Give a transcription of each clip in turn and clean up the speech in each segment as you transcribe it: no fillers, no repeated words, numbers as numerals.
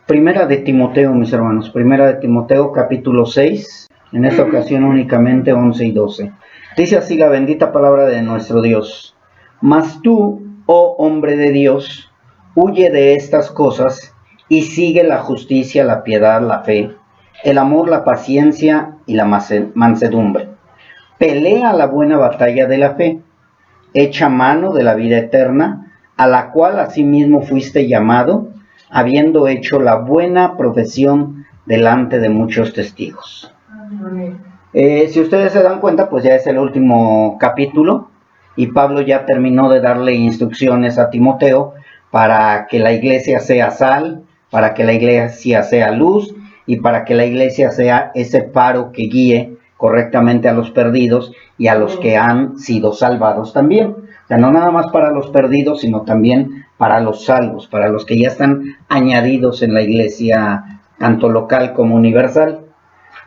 Primera de Timoteo, mis hermanos. Primera de Timoteo, capítulo 6. En esta ocasión únicamente 11 y 12. Dice así la bendita palabra de nuestro Dios. Mas tú, oh hombre de Dios, huye de estas cosas y sigue la justicia, la piedad, la fe, el amor, la paciencia y la mansedumbre. Pelea la buena batalla de la fe. Echa mano de la vida eterna, a la cual asimismo fuiste llamado, habiendo hecho la buena profesión delante de muchos testigos. Si ustedes se dan cuenta, pues ya es el último capítulo y Pablo ya terminó de darle instrucciones a Timoteo para que la iglesia sea sal, para que la iglesia sea luz y para que la iglesia sea ese faro que guíe correctamente a los perdidos y a los que han sido salvados también. O sea, no nada más para los perdidos, sino también para los salvos, para los que ya están añadidos en la iglesia, tanto local como universal.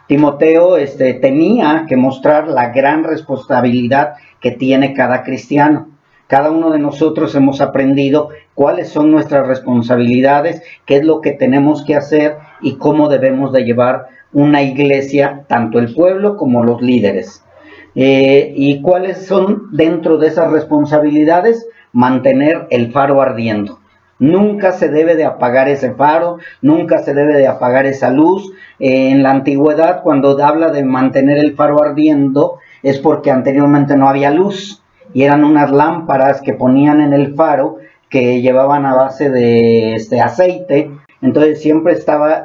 Timoteo tenía que mostrar la gran responsabilidad que tiene cada cristiano. Cada uno de nosotros hemos aprendido cuáles son nuestras responsabilidades, qué es lo que tenemos que hacer y cómo debemos de llevar una iglesia, tanto el pueblo como los líderes. Y cuáles son dentro de esas responsabilidades, mantener el faro ardiendo. Nunca se debe de apagar ese faro, nunca se debe de apagar esa luz. En la antigüedad, cuando habla de mantener el faro ardiendo, es porque anteriormente no había luz y eran unas lámparas que ponían en el faro que llevaban a base de aceite. Entonces siempre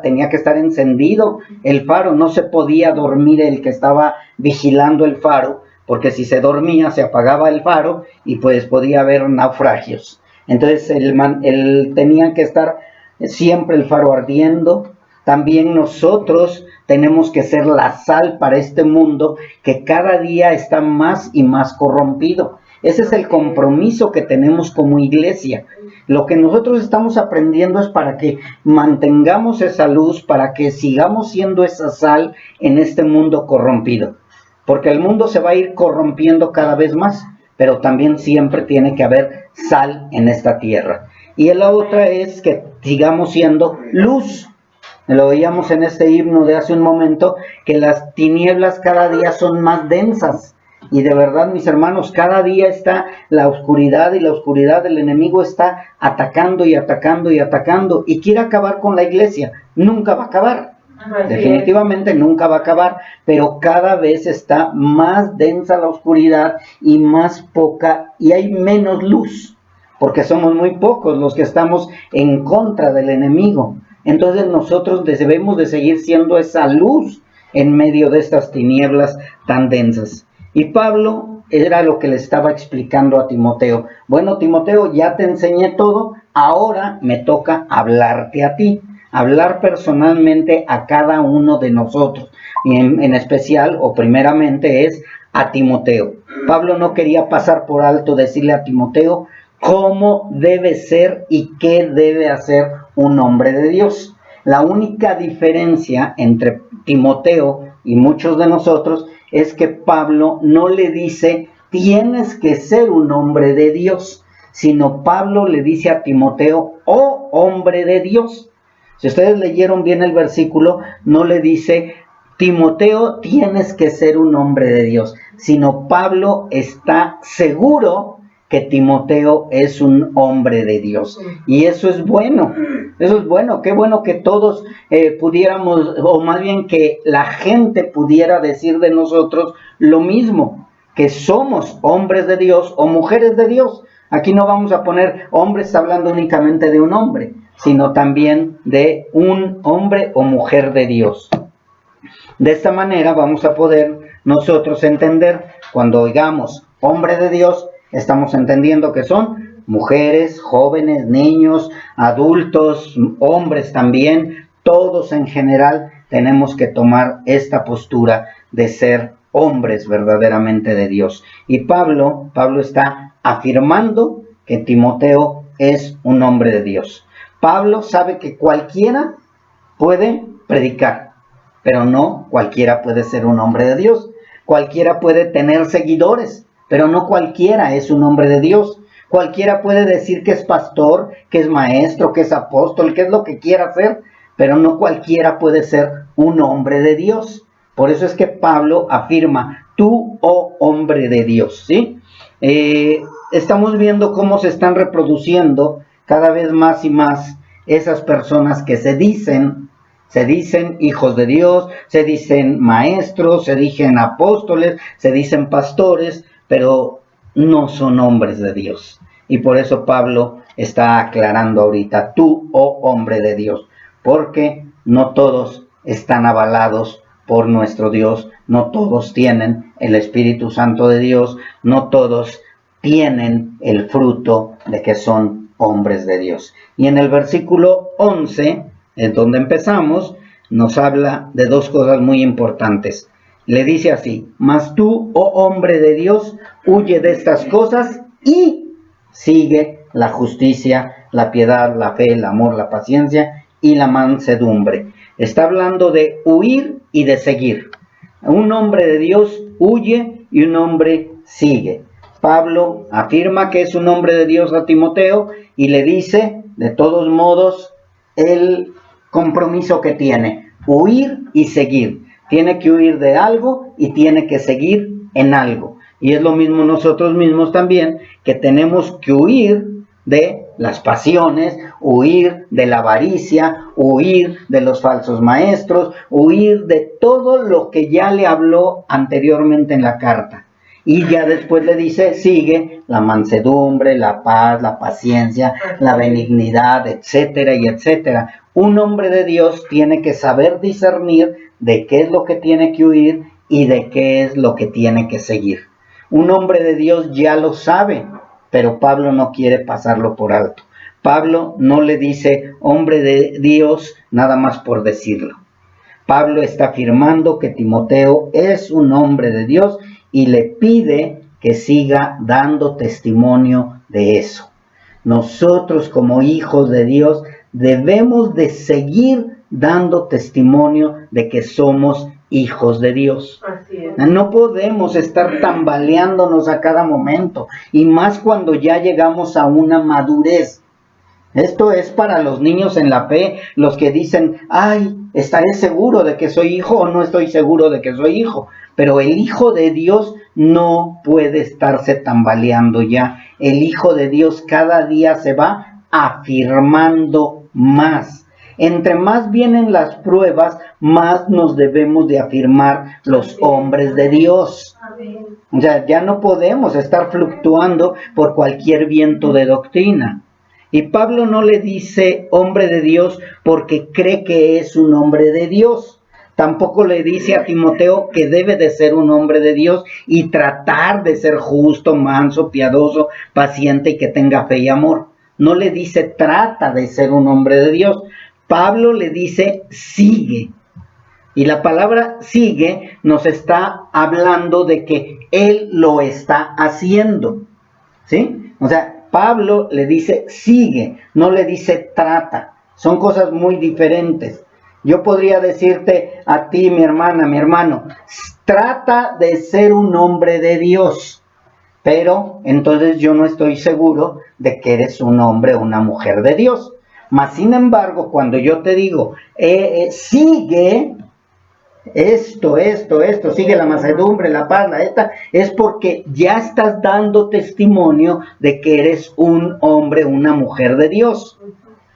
tenía que estar encendido el faro, no se podía dormir el que estaba vigilando el faro, porque si se dormía se apagaba el faro y pues podía haber naufragios. Entonces él tenía que estar siempre el faro ardiendo. También nosotros tenemos que ser la sal para este mundo que cada día está más y más corrompido. Ese es el compromiso que tenemos como iglesia. Lo que nosotros estamos aprendiendo es para que mantengamos esa luz, para que sigamos siendo esa sal en este mundo corrompido. Porque el mundo se va a ir corrompiendo cada vez más, pero también siempre tiene que haber sal en esta tierra. Y la otra es que sigamos siendo luz. Lo veíamos en este himno de hace un momento, que las tinieblas cada día son más densas. Y de verdad, mis hermanos, cada día está la oscuridad y la oscuridad del enemigo está atacando y atacando y atacando. Y quiere acabar con la iglesia. Nunca va a acabar. Definitivamente nunca va a acabar, pero cada vez está más densa la oscuridad y más poca, y hay menos luz, porque somos muy pocos los que estamos en contra del enemigo. Entonces nosotros debemos de seguir siendo esa luz en medio de estas tinieblas tan densas. Y Pablo era lo que le estaba explicando a Timoteo. Bueno, Timoteo, ya te enseñé todo, ahora me toca hablarte a ti. Hablar personalmente a cada uno de nosotros, y en especial o primeramente es a Timoteo. Pablo no quería pasar por alto decirle a Timoteo cómo debe ser y qué debe hacer un hombre de Dios. La única diferencia entre Timoteo y muchos de nosotros es que Pablo no le dice tienes que ser un hombre de Dios, sino Pablo le dice a Timoteo, oh hombre de Dios. Si ustedes leyeron bien el versículo, no le dice, Timoteo, tienes que ser un hombre de Dios, sino Pablo está seguro que Timoteo es un hombre de Dios. Y eso es bueno, qué bueno que todos pudiéramos, o más bien que la gente pudiera decir de nosotros lo mismo, que somos hombres de Dios o mujeres de Dios. Aquí no vamos a poner hombres hablando únicamente de un hombre, sino también de un hombre o mujer de Dios. De esta manera vamos a poder nosotros entender, cuando oigamos hombre de Dios, estamos entendiendo que son mujeres, jóvenes, niños, adultos, hombres también, todos en general tenemos que tomar esta postura de ser hombres verdaderamente de Dios. Y Pablo está afirmando que Timoteo es un hombre de Dios. Pablo sabe que cualquiera puede predicar, pero no cualquiera puede ser un hombre de Dios. Cualquiera puede tener seguidores, pero no cualquiera es un hombre de Dios. Cualquiera puede decir que es pastor, que es maestro, que es apóstol, que es lo que quiera hacer, pero no cualquiera puede ser un hombre de Dios. Por eso es que Pablo afirma, tú, oh hombre de Dios, ¿sí? Estamos viendo cómo se están reproduciendo cada vez más y más esas personas que se dicen hijos de Dios, se dicen maestros, se dicen apóstoles, se dicen pastores, pero no son hombres de Dios. Y por eso Pablo está aclarando ahorita, tú, oh hombre de Dios, porque no todos están avalados por nuestro Dios, no todos tienen el Espíritu Santo de Dios, no todos tienen el fruto de que son hombres de Dios. Y en el versículo 11, es donde empezamos, nos habla de dos cosas muy importantes. Le dice así, mas tú, oh hombre de Dios, huye de estas cosas y sigue la justicia, la piedad, la fe, el amor, la paciencia y la mansedumbre. Está hablando de huir y de seguir. Un hombre de Dios huye y un hombre sigue. Pablo afirma que es un hombre de Dios a Timoteo y le dice, de todos modos, el compromiso que tiene, huir y seguir. Tiene que huir de algo y tiene que seguir en algo. Y es lo mismo nosotros mismos también, que tenemos que huir de las pasiones, huir de la avaricia, huir de los falsos maestros, huir de todo lo que ya le habló anteriormente en la carta. Y ya después le dice, sigue la mansedumbre, la paz, la paciencia, la benignidad, etcétera y etcétera. Un hombre de Dios tiene que saber discernir de qué es lo que tiene que huir y de qué es lo que tiene que seguir. Un hombre de Dios ya lo sabe, pero Pablo no quiere pasarlo por alto. Pablo no le dice hombre de Dios nada más por decirlo. Pablo está afirmando que Timoteo es un hombre de Dios y le pide que siga dando testimonio de eso. Nosotros como hijos de Dios debemos de seguir dando testimonio de que somos hijos de Dios. No podemos estar tambaleándonos a cada momento, y más cuando ya llegamos a una madurez. Esto es para los niños en la fe, los que dicen, ay, estaré seguro de que soy hijo o no estoy seguro de que soy hijo. Pero el hijo de Dios no puede estarse tambaleando ya. El hijo de Dios cada día se va afirmando más. Entre más vienen las pruebas, más nos debemos de afirmar los hombres de Dios. O sea, ya no podemos estar fluctuando por cualquier viento de doctrina. Y Pablo no le dice hombre de Dios porque cree que es un hombre de Dios. Tampoco le dice a Timoteo que debe de ser un hombre de Dios y tratar de ser justo, manso, piadoso, paciente y que tenga fe y amor. No le dice trata de ser un hombre de Dios. Pablo le dice sigue. Y la palabra sigue nos está hablando de que él lo está haciendo. ¿Sí? O sea, Pablo le dice sigue, no le dice trata. Son cosas muy diferentes. Yo podría decirte a ti, mi hermana, mi hermano, trata de ser un hombre de Dios. Pero entonces yo no estoy seguro de que eres un hombre o una mujer de Dios. Mas sin embargo, cuando yo te digo, sigue esto, sigue la mansedumbre, la paz, es porque ya estás dando testimonio de que eres un hombre, una mujer de Dios.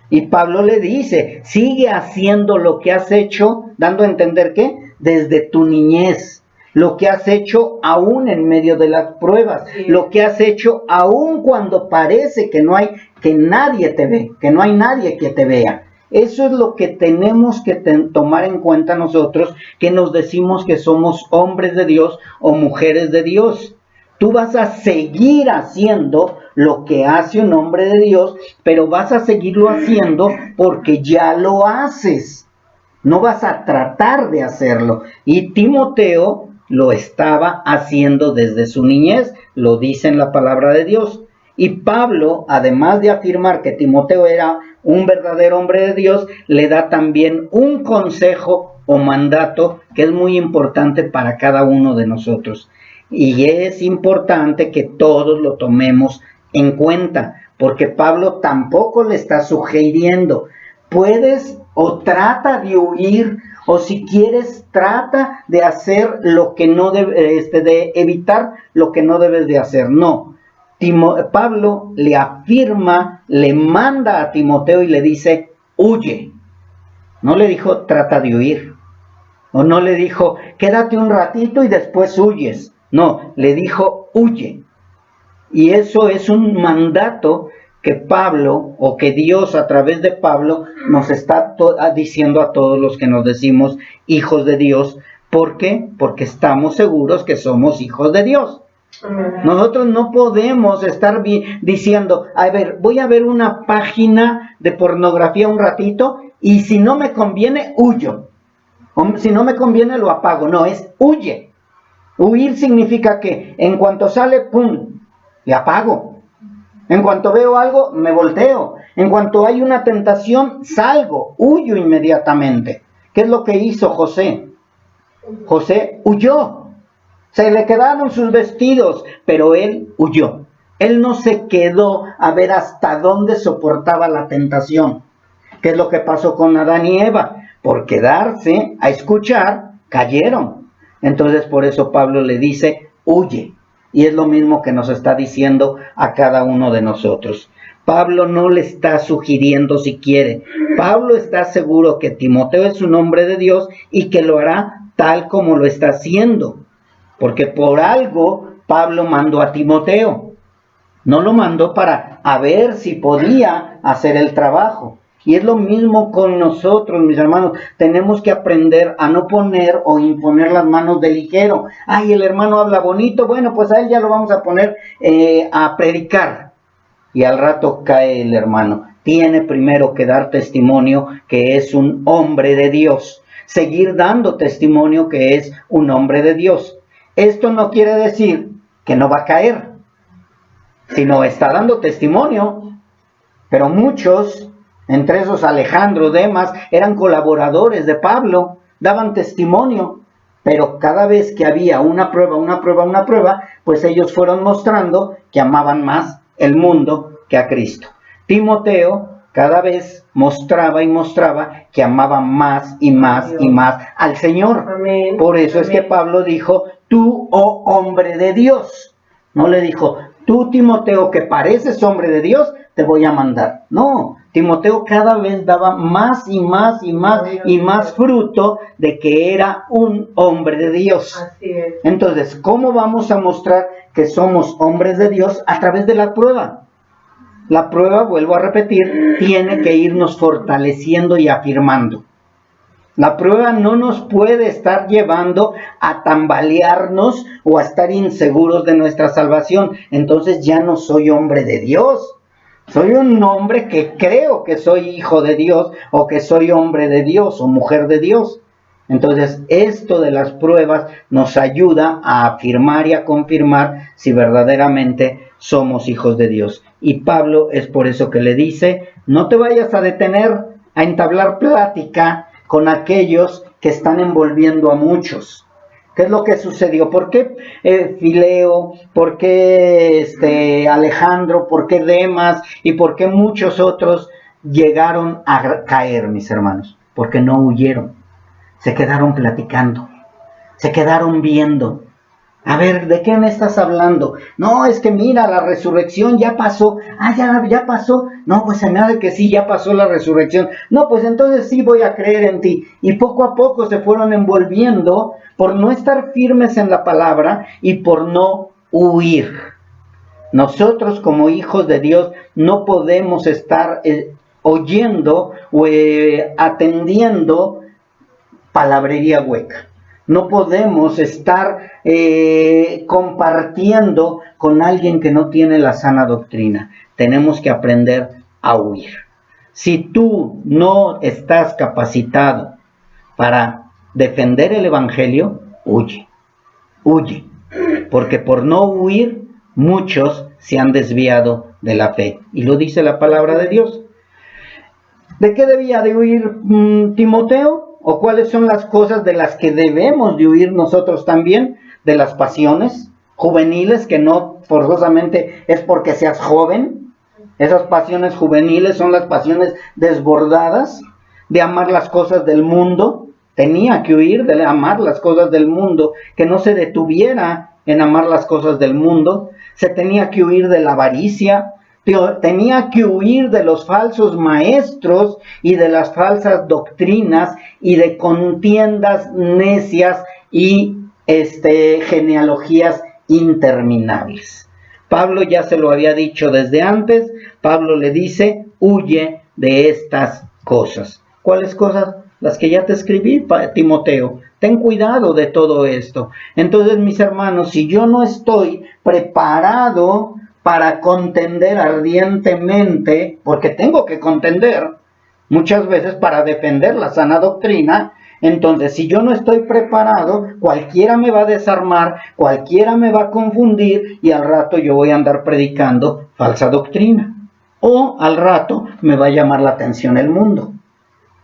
Y Pablo le dice, sigue haciendo lo que has hecho, dando a entender que desde tu niñez, lo que has hecho aún en medio de las pruebas, lo que has hecho aún cuando parece que no hay, que nadie te ve, que no hay nadie que te vea. Eso es lo que tenemos que tomar en cuenta nosotros, que nos decimos que somos hombres de Dios o mujeres de Dios. Tú vas a seguir haciendo lo que hace un hombre de Dios, pero vas a seguirlo haciendo porque ya lo haces. No vas a tratar de hacerlo. Y Timoteo lo estaba haciendo desde su niñez, lo dice en la palabra de Dios. Y Pablo, además de afirmar que Timoteo era un verdadero hombre de Dios, le da también un consejo o mandato que es muy importante para cada uno de nosotros. Y es importante que todos lo tomemos en cuenta, porque Pablo tampoco le está sugiriendo, puedes o trata de huir, o si quieres, trata de hacer lo que no de evitar lo que no debes de hacer. No. Pablo le afirma, le manda a Timoteo y le dice, huye. No le dijo, trata de huir. O no le dijo, quédate un ratito y después huyes. No, le dijo, huye. Y eso es un mandato que Pablo, o que Dios a través de Pablo, nos está diciendo a todos los que nos decimos hijos de Dios. ¿Por qué? Porque estamos seguros que somos hijos de Dios. Nosotros no podemos estar diciendo, a ver, voy a ver una página de pornografía un ratito y si no me conviene, huyo. O si no me conviene, lo apago. No, es huye. Huir significa que en cuanto sale, ¡pum!, le apago. En cuanto veo algo, me volteo. En cuanto hay una tentación, salgo, huyo inmediatamente. ¿Qué es lo que hizo José? José huyó. Se le quedaron sus vestidos, pero él huyó. Él no se quedó a ver hasta dónde soportaba la tentación. ¿Qué es lo que pasó con Adán y Eva? Por quedarse a escuchar, cayeron. Entonces por eso Pablo le dice, huye. Y es lo mismo que nos está diciendo a cada uno de nosotros. Pablo no le está sugiriendo si quiere. Pablo está seguro que Timoteo es un hombre de Dios y que lo hará tal como lo está haciendo. Porque por algo Pablo mandó a Timoteo. No lo mandó para a ver si podía hacer el trabajo. Y es lo mismo con nosotros, mis hermanos. Tenemos que aprender a no poner o imponer las manos de ligero. Ay, el hermano habla bonito. Bueno, pues a él ya lo vamos a poner a predicar. Y al rato cae el hermano. Tiene primero que dar testimonio que es un hombre de Dios. Seguir dando testimonio que es un hombre de Dios. Esto no quiere decir que no va a caer, sino está dando testimonio. Pero muchos, entre esos Alejandro, Demas, eran colaboradores de Pablo, daban testimonio. Pero cada vez que había una prueba, pues ellos fueron mostrando que amaban más el mundo que a Cristo. Timoteo cada vez mostraba que amaba más y más y más al Señor. Amén. Por eso es que Pablo dijo, tú, oh hombre de Dios. No le dijo, tú, Timoteo, que pareces hombre de Dios, te voy a mandar. No, Timoteo cada vez daba más y más y más y más fruto de que era un hombre de Dios. Así es. Entonces, ¿cómo vamos a mostrar que somos hombres de Dios? A través de la prueba. La prueba, vuelvo a repetir, tiene que irnos fortaleciendo y afirmando. La prueba no nos puede estar llevando a tambalearnos o a estar inseguros de nuestra salvación. Entonces ya no soy hombre de Dios. Soy un hombre que creo que soy hijo de Dios o que soy hombre de Dios o mujer de Dios. Entonces esto de las pruebas nos ayuda a afirmar y a confirmar si verdaderamente somos hijos de Dios. Y Pablo es por eso que le dice, no te vayas a detener a entablar plática con aquellos que están envolviendo a muchos. ¿Qué es lo que sucedió? ¿Por qué Fileo? ¿Por qué Alejandro? ¿Por qué Demas? ¿Y por qué muchos otros llegaron a caer, mis hermanos? Porque no huyeron. Se quedaron platicando. Se quedaron viendo. A ver, ¿de qué me estás hablando? No, es que mira, la resurrección ya pasó. Ah, ya pasó. No, pues se me hace que sí, ya pasó la resurrección. No, pues entonces sí voy a creer en ti. Y poco a poco se fueron envolviendo por no estar firmes en la palabra y por no huir. Nosotros como hijos de Dios no podemos estar oyendo o atendiendo palabrería hueca. No podemos estar compartiendo con alguien que no tiene la sana doctrina. Tenemos que aprender a huir. Si tú no estás capacitado para defender el evangelio, huye. Huye. Porque por no huir, muchos se han desviado de la fe. Y lo dice la palabra de Dios. ¿De qué debía de huir Timoteo? ¿O cuáles son las cosas de las que debemos de huir nosotros también? De las pasiones juveniles, que no forzosamente es porque seas joven. Esas pasiones juveniles son las pasiones desbordadas. de amar las cosas del mundo, tenía que huir de amar las cosas del mundo, que no se detuviera en amar las cosas del mundo. Se tenía que huir de la avaricia, tenía que huir de los falsos maestros y de las falsas doctrinas y de contiendas necias y genealogías interminables. Pablo ya se lo había dicho desde antes. Pablo le dice, huye de estas cosas. ¿Cuáles cosas? Las que ya te escribí, Timoteo. Ten cuidado de todo esto. Entonces, mis hermanos, si yo no estoy preparado para contender ardientemente, porque tengo que contender muchas veces para defender la sana doctrina, entonces si yo no estoy preparado, cualquiera me va a desarmar, cualquiera me va a confundir y al rato yo voy a andar predicando falsa doctrina. O al rato me va a llamar la atención el mundo.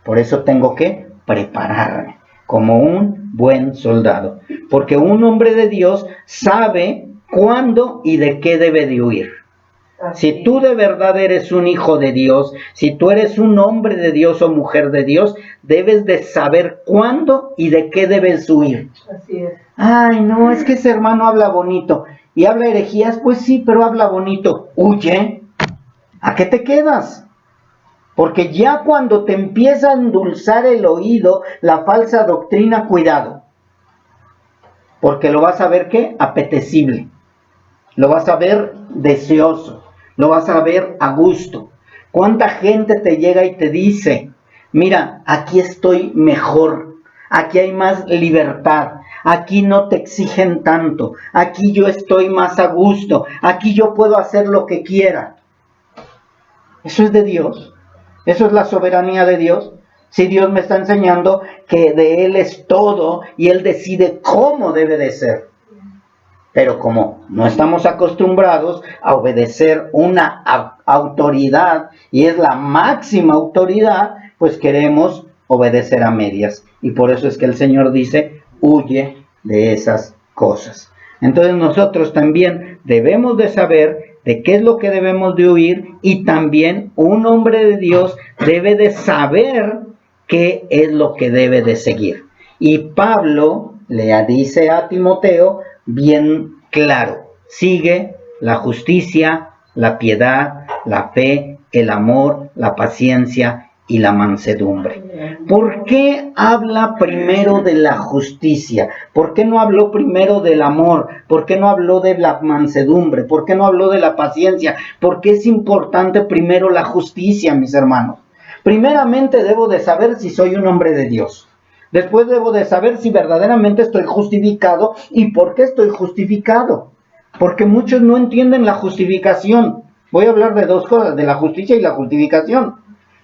Por eso tengo que prepararme como un buen soldado. Porque un hombre de Dios sabe cuándo y de qué debe de huir. Si tú de verdad eres un hijo de Dios, si tú eres un hombre de Dios o mujer de Dios, debes de saber cuándo y de qué debes huir. Así es. Ay, no, es que ese hermano habla bonito. ¿Y habla herejías? Pues sí, pero habla bonito. Huye. ¿A qué te quedas? Porque ya cuando te empieza a endulzar el oído la falsa doctrina, cuidado. Porque lo vas a ver, ¿qué? Apetecible. Lo vas a ver deseoso. Lo vas a ver a gusto. ¿Cuánta gente te llega y te dice, mira, aquí estoy mejor, aquí hay más libertad, aquí no te exigen tanto, aquí yo estoy más a gusto, aquí yo puedo hacer lo que quiera? Eso es de Dios. Eso es la soberanía de Dios. Si Dios me está enseñando que de Él es todo y Él decide cómo debe de ser. Pero como no estamos acostumbrados a obedecer una autoridad y es la máxima autoridad, pues queremos obedecer a medias. Y por eso es que el Señor dice, huye de esas cosas. Entonces nosotros también debemos de saber de qué es lo que debemos de huir y también un hombre de Dios debe de saber qué es lo que debe de seguir. Y Pablo le dice a Timoteo bien claro, sigue la justicia, la piedad, la fe, el amor, la paciencia y la mansedumbre. ¿Por qué habla primero de la justicia? ¿Por qué no habló primero del amor? ¿Por qué no habló de la mansedumbre? ¿Por qué no habló de la paciencia? ¿Por qué es importante primero la justicia, mis hermanos? Primeramente debo de saber si soy un hombre de Dios. Después debo de saber si verdaderamente estoy justificado y por qué estoy justificado. Porque muchos no entienden la justificación. Voy a hablar de dos cosas, de la justicia y la justificación.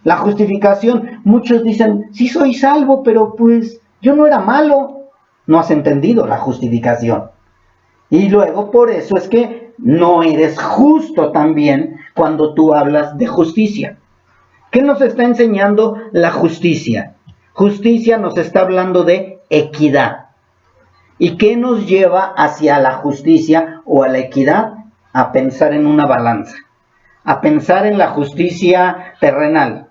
La justificación, muchos dicen, sí soy salvo, pero pues yo no era malo. No has entendido la justificación. Y luego por eso es que no eres justo también cuando tú hablas de justicia. ¿Qué nos está enseñando la justicia? Justicia nos está hablando de equidad. ¿Y qué nos lleva hacia la justicia o a la equidad? A pensar en una balanza. A pensar en la justicia terrenal.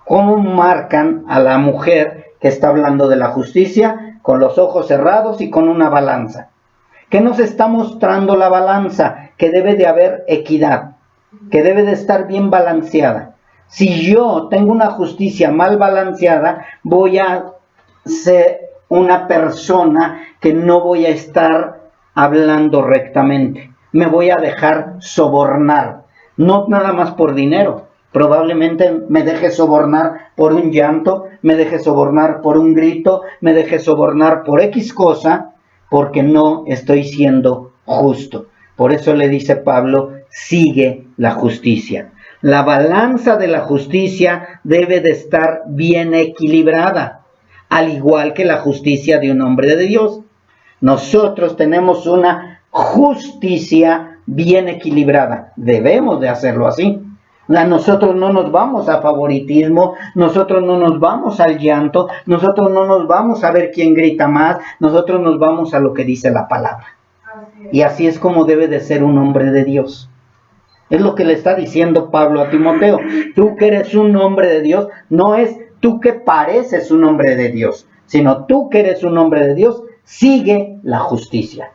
¿Cómo marcan a la mujer que está hablando de la justicia? Con los ojos cerrados y con una balanza. ¿Qué nos está mostrando la balanza? Que debe de haber equidad. Que debe de estar bien balanceada. Si yo tengo una justicia mal balanceada, voy a ser una persona que no voy a estar hablando rectamente. Me voy a dejar sobornar. No nada más por dinero. Probablemente me deje sobornar por un llanto, me deje sobornar por un grito, me deje sobornar por X cosa, porque no estoy siendo justo. Por eso le dice Pablo, sigue la justicia. La balanza de la justicia debe de estar bien equilibrada, al igual que la justicia de un hombre de Dios. Nosotros tenemos una justicia bien equilibrada. Debemos de hacerlo así. Nosotros no nos vamos a favoritismo, nosotros no nos vamos al llanto, nosotros no nos vamos a ver quién grita más, nosotros nos vamos a lo que dice la palabra. Y así es como debe de ser un hombre de Dios. Es lo que le está diciendo Pablo a Timoteo. Tú que eres un hombre de Dios, no es tú que pareces un hombre de Dios, sino tú que eres un hombre de Dios, sigue la justicia.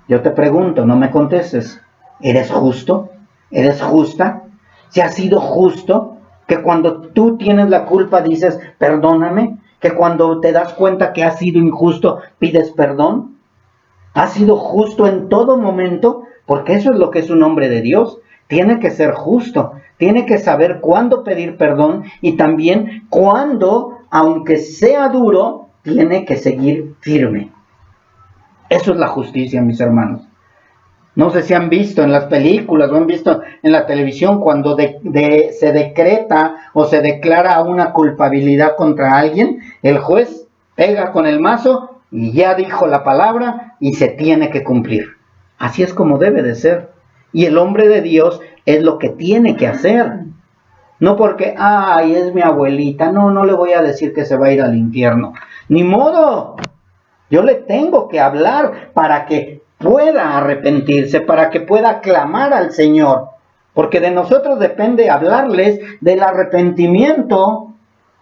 Yo te pregunto, no me contestes, ¿eres justo? ¿Eres justa? ¿Si has sido justo? Que cuando tú tienes la culpa dices, perdóname, que cuando te das cuenta que has sido injusto, pides perdón. ¿Has sido justo en todo momento? Porque eso es lo que es un hombre de Dios. Tiene que ser justo, tiene que saber cuándo pedir perdón y también cuándo, aunque sea duro, tiene que seguir firme. Eso es la justicia, mis hermanos. No sé si han visto en las películas o han visto en la televisión cuando se decreta o se declara una culpabilidad contra alguien, el juez pega con el mazo y ya dijo la palabra y se tiene que cumplir. Así es como debe de ser. Y el hombre de Dios es lo que tiene que hacer. No porque, ay, es mi abuelita, no le voy a decir que se va a ir al infierno. Ni modo. Yo le tengo que hablar para que pueda arrepentirse, para que pueda clamar al Señor. Porque de nosotros depende hablarles del arrepentimiento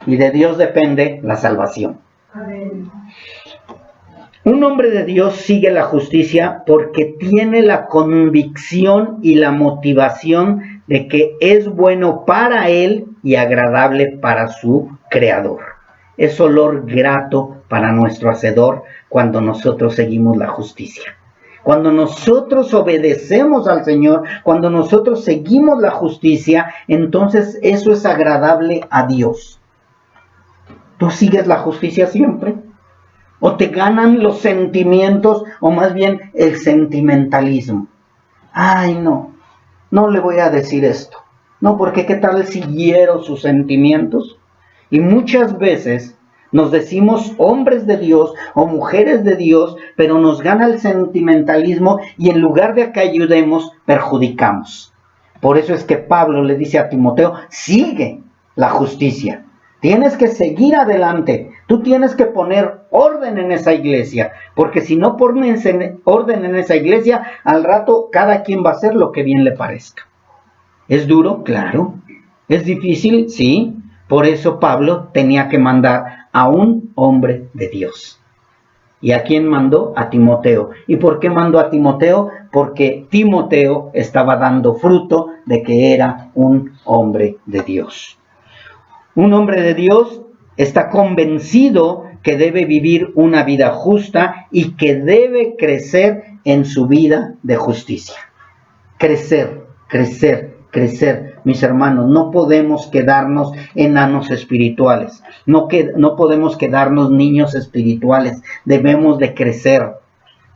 y de Dios depende la salvación. Amén. Un hombre de Dios sigue la justicia porque tiene la convicción y la motivación de que es bueno para él y agradable para su Creador. Es olor grato para nuestro Hacedor cuando nosotros seguimos la justicia. Cuando nosotros obedecemos al Señor, cuando nosotros seguimos la justicia, entonces eso es agradable a Dios. ¿Tú sigues la justicia siempre? ¿O te ganan los sentimientos, o más bien el sentimentalismo? Ay, no le voy a decir esto. No, porque ¿qué tal si hiero sus sentimientos? Y muchas veces nos decimos hombres de Dios o mujeres de Dios, pero nos gana el sentimentalismo y en lugar de que ayudemos, perjudicamos. Por eso es que Pablo le dice a Timoteo, sigue la justicia. Tienes que seguir adelante. Tú tienes que poner orden en esa iglesia. Porque si no pones orden en esa iglesia, al rato cada quien va a hacer lo que bien le parezca. ¿Es duro? Claro. ¿Es difícil? Sí. Por eso Pablo tenía que mandar a un hombre de Dios. ¿Y a quién mandó? A Timoteo. ¿Y por qué mandó a Timoteo? Porque Timoteo estaba dando fruto de que era un hombre de Dios. Un hombre de Dios está convencido que debe vivir una vida justa y que debe crecer en su vida de justicia. Crecer, crecer, crecer. Mis hermanos, no podemos quedarnos enanos espirituales. No podemos quedarnos niños espirituales. Debemos de crecer.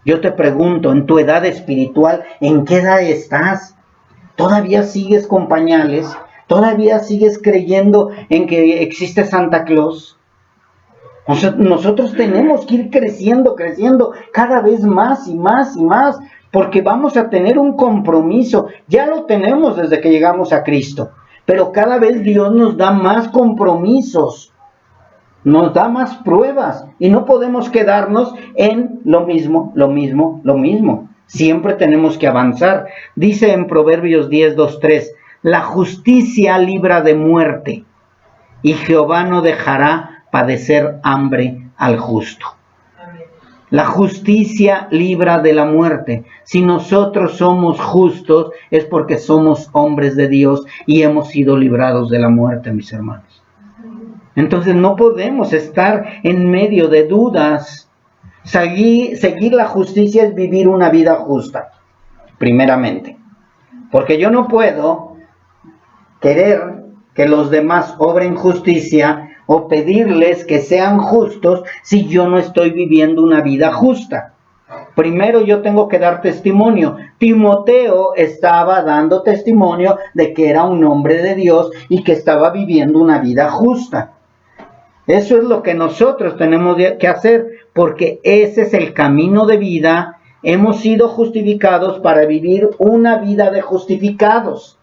Yo te pregunto, en tu edad espiritual, ¿en qué edad estás? ¿Todavía sigues con pañales? ¿Todavía sigues creyendo en que existe Santa Claus? O sea, nosotros tenemos que ir creciendo cada vez más y más y más, porque vamos a tener un compromiso. Ya lo tenemos desde que llegamos a Cristo, pero cada vez Dios nos da más compromisos, nos da más pruebas, y no podemos quedarnos en lo mismo. Siempre tenemos que avanzar. Dice en Proverbios 10:2-3, la justicia libra de muerte, y Jehová no dejará padecer hambre al justo. Amén. La justicia libra de la muerte. Si nosotros somos justos, es porque somos hombres de Dios y hemos sido librados de la muerte, mis hermanos. Entonces no podemos estar en medio de dudas. Seguir la justicia es vivir una vida justa, primeramente. Porque yo no puedo querer que los demás obren justicia o pedirles que sean justos si yo no estoy viviendo una vida justa. Primero yo tengo que dar testimonio. Timoteo estaba dando testimonio de que era un hombre de Dios y que estaba viviendo una vida justa. Eso es lo que nosotros tenemos que hacer, porque ese es el camino de vida. Hemos sido justificados para vivir una vida de justificados,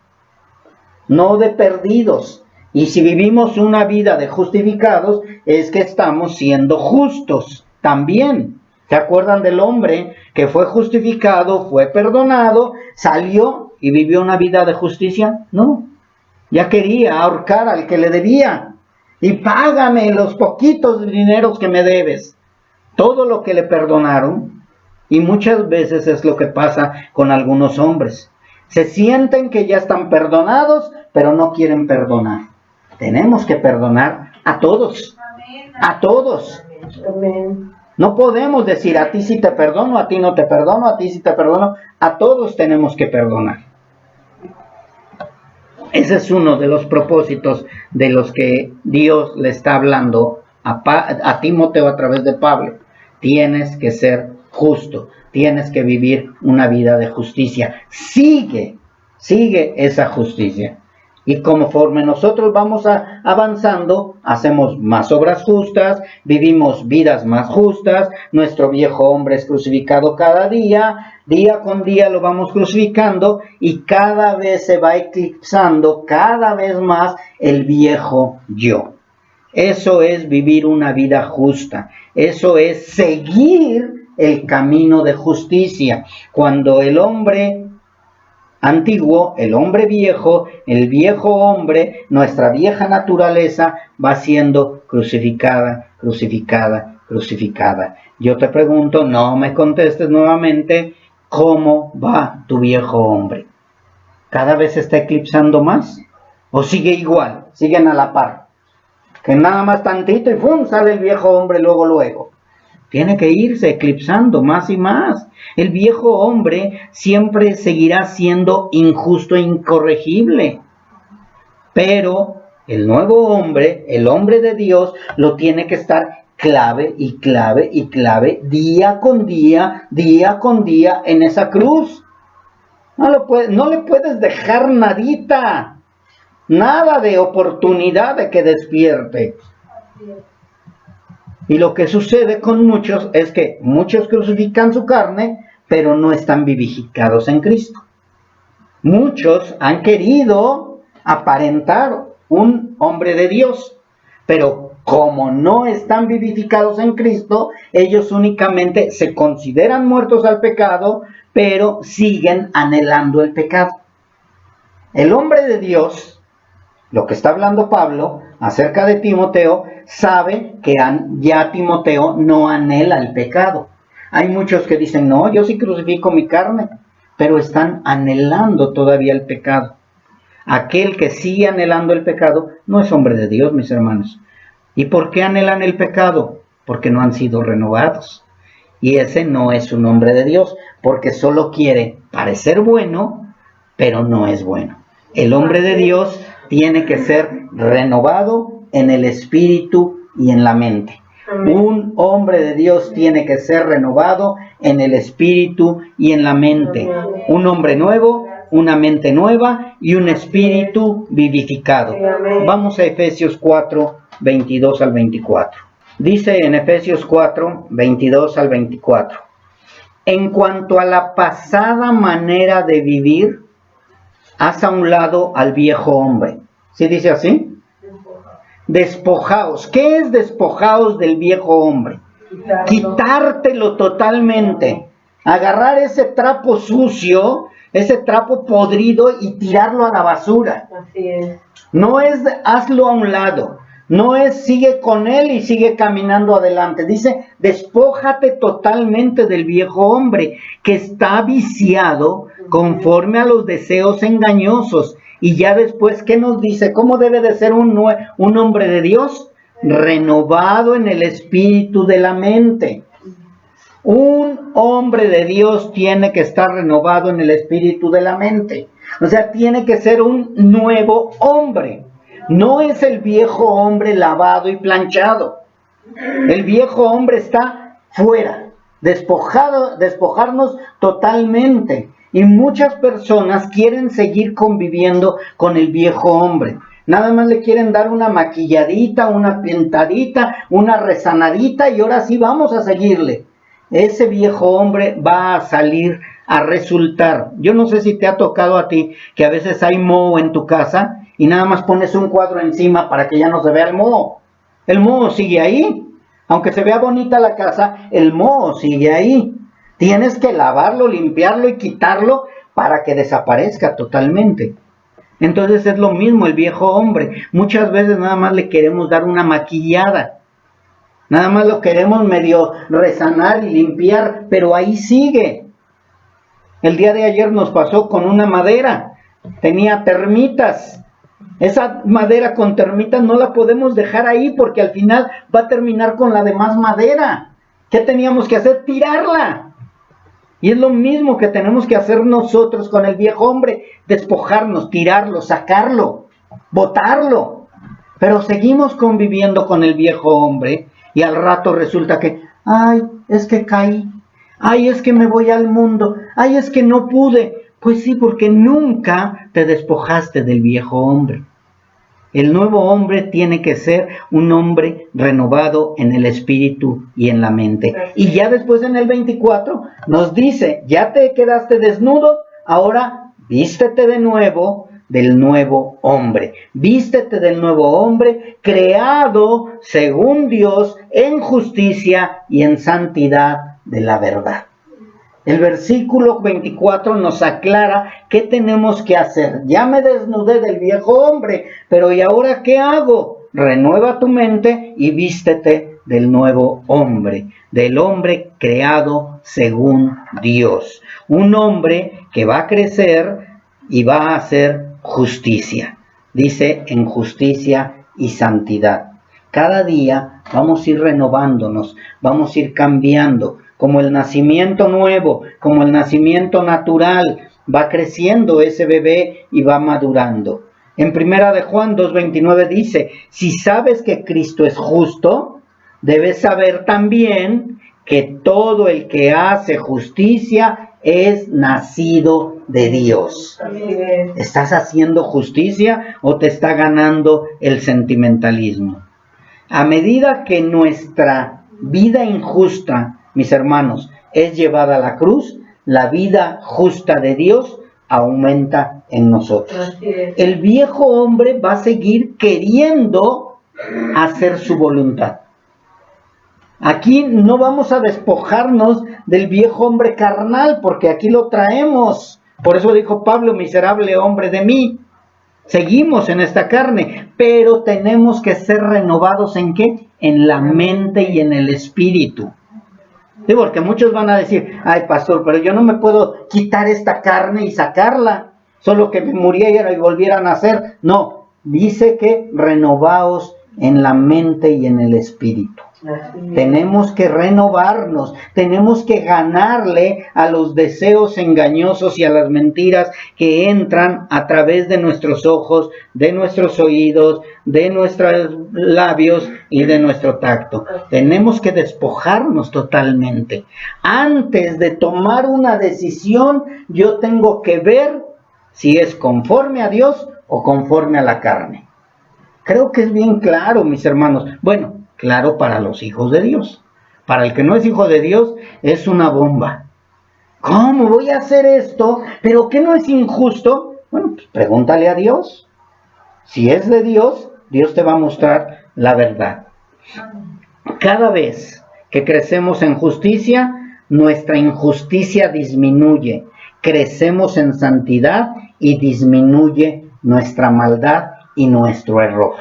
no de perdidos. Y si vivimos una vida de justificados, es que estamos siendo justos también. ¿Se acuerdan del hombre que fue justificado, fue perdonado, salió y vivió una vida de justicia? No, ya quería ahorcar al que le debía. y págame los poquitos dineros que me debes. Todo lo que le perdonaron. Y muchas veces es lo que pasa con algunos hombres. Se sienten que ya están perdonados, pero no quieren perdonar. Tenemos que perdonar a todos. A todos. No podemos decir a ti sí te perdono, a ti no te perdono, a ti sí te perdono. A todos tenemos que perdonar. Ese es uno de los propósitos de los que Dios le está hablando a Timoteo a través de Pablo. Tienes que ser justo, tienes que vivir una vida de justicia. Sigue esa justicia. Y conforme nosotros vamos avanzando, hacemos más obras justas, vivimos vidas más justas, nuestro viejo hombre es crucificado cada día con día lo vamos crucificando y cada vez se va eclipsando cada vez más el viejo yo. Eso es vivir una vida justa, eso es seguir el camino de justicia. Cuando el hombre antiguo, el hombre viejo, el viejo hombre, nuestra vieja naturaleza va siendo crucificada. Yo te pregunto, no me contestes nuevamente, ¿cómo va tu viejo hombre? ¿Cada vez se está eclipsando más? ¿O sigue igual? ¿Siguen a la par? Que nada más tantito y ¡fum! Sale el viejo hombre luego. Tiene que irse eclipsando más y más. El viejo hombre siempre seguirá siendo injusto e incorregible. Pero el nuevo hombre, el hombre de Dios, lo tiene que estar clave, día con día en esa cruz. No le puedes dejar nadita, nada de oportunidad de que despierte. Y lo que sucede con muchos es que muchos crucifican su carne, pero no están vivificados en Cristo. Muchos han querido aparentar un hombre de Dios, pero como no están vivificados en Cristo, ellos únicamente se consideran muertos al pecado, pero siguen anhelando el pecado. El hombre de Dios, lo que está hablando Pablo acerca de Timoteo, sabe que ya Timoteo no anhela el pecado. Hay muchos que dicen, no, yo sí crucifico mi carne, pero están anhelando todavía el pecado. Aquel que sigue anhelando el pecado no es hombre de Dios, mis hermanos. ¿Y por qué anhelan el pecado? Porque no han sido renovados. Y ese no es un hombre de Dios, porque solo quiere parecer bueno, pero no es bueno. El hombre de Dios tiene que ser renovado en el espíritu y en la mente. Amén. Un hombre de Dios tiene que ser renovado en el espíritu y en la mente. Amén. Un hombre nuevo, una mente nueva y un espíritu vivificado. Amén. Vamos a Efesios 4, 22 al 24. Dice en Efesios 4, 22 al 24. En cuanto a la pasada manera de vivir, haz a un lado al viejo hombre. ¿Sí dice así? Despojaos. ¿Qué es despojaos del viejo hombre? Quitártelo totalmente. Agarrar ese trapo sucio, ese trapo podrido y tirarlo a la basura. Así es. No es hazlo a un lado. No es sigue con él y sigue caminando adelante. Dice, despójate totalmente del viejo hombre que está viciado conforme a los deseos engañosos. Y ya después, ¿qué nos dice? ¿Cómo debe de ser un hombre de Dios? Renovado en el espíritu de la mente. Un hombre de Dios tiene que estar renovado en el espíritu de la mente. O sea, tiene que ser un nuevo hombre. No es el viejo hombre lavado y planchado. El viejo hombre está fuera, despojarnos totalmente. Y muchas personas quieren seguir conviviendo con el viejo hombre. Nada más le quieren dar una maquilladita, una pintadita, una rezanadita y ahora sí vamos a seguirle. Ese viejo hombre va a salir a resultar. Yo no sé si te ha tocado a ti que a veces hay moho en tu casa y nada más pones un cuadro encima para que ya no se vea el moho. El moho sigue ahí. Aunque se vea bonita la casa, el moho sigue ahí. Tienes que lavarlo, limpiarlo y quitarlo para que desaparezca totalmente. Entonces es lo mismo el viejo hombre. Muchas veces nada más le queremos dar una maquillada. Nada más lo queremos medio resanar y limpiar, pero ahí sigue. El día de ayer nos pasó con una madera. Tenía termitas. Esa madera con termitas no la podemos dejar ahí porque al final va a terminar con la demás madera. ¿Qué teníamos que hacer? Tirarla. Y es lo mismo que tenemos que hacer nosotros con el viejo hombre. Despojarnos, tirarlo, sacarlo, botarlo. Pero seguimos conviviendo con el viejo hombre y al rato resulta que, ay, es que caí. Ay, es que me voy al mundo. Ay, es que no pude. Pues sí, porque nunca te despojaste del viejo hombre. El nuevo hombre tiene que ser un hombre renovado en el espíritu y en la mente. Y ya después en el 24 nos dice, ya te quedaste desnudo, ahora vístete de nuevo del nuevo hombre. Vístete del nuevo hombre creado según Dios en justicia y en santidad de la verdad. El versículo 24 nos aclara qué tenemos que hacer. Ya me desnudé del viejo hombre, pero ¿y ahora qué hago? Renueva tu mente y vístete del nuevo hombre, del hombre creado según Dios. Un hombre que va a crecer y va a hacer justicia. Dice en justicia y santidad. Cada día vamos a ir renovándonos, vamos a ir cambiando. Como el nacimiento nuevo, como el nacimiento natural, va creciendo ese bebé y va madurando. En 1 de Juan 2:29 dice, si sabes que Cristo es justo, debes saber también que todo el que hace justicia es nacido de Dios. ¿Estás haciendo justicia o te está ganando el sentimentalismo? A medida que nuestra vida injusta, mis hermanos, es llevada a la cruz, la vida justa de Dios aumenta en nosotros. El viejo hombre va a seguir queriendo hacer su voluntad. Aquí no vamos a despojarnos del viejo hombre carnal, porque aquí lo traemos. Por eso dijo Pablo, miserable hombre de mí. Seguimos en esta carne, pero tenemos que ser renovados ¿en qué? En la mente y en el espíritu. Sí, porque muchos van a decir, ay pastor, pero yo no me puedo quitar esta carne y sacarla, solo que me muriera y volviera a nacer. No, dice que renovaos en la mente y en el espíritu. Tenemos que renovarnos, tenemos que ganarle a los deseos engañosos y a las mentiras que entran a través de nuestros ojos, de nuestros oídos, de nuestros labios y de nuestro tacto. Tenemos que despojarnos totalmente. Antes de tomar una decisión, yo tengo que ver si es conforme a Dios o conforme a la carne. Creo que es bien claro, mis hermanos. Bueno, claro para los hijos de Dios. Para el que no es hijo de Dios, es una bomba. ¿Cómo voy a hacer esto? ¿Pero qué no es injusto? Bueno, pues pregúntale a Dios. Si es de Dios, Dios te va a mostrar la verdad. Cada vez que crecemos en justicia, nuestra injusticia disminuye. Crecemos en santidad y disminuye nuestra maldad y nuestro error.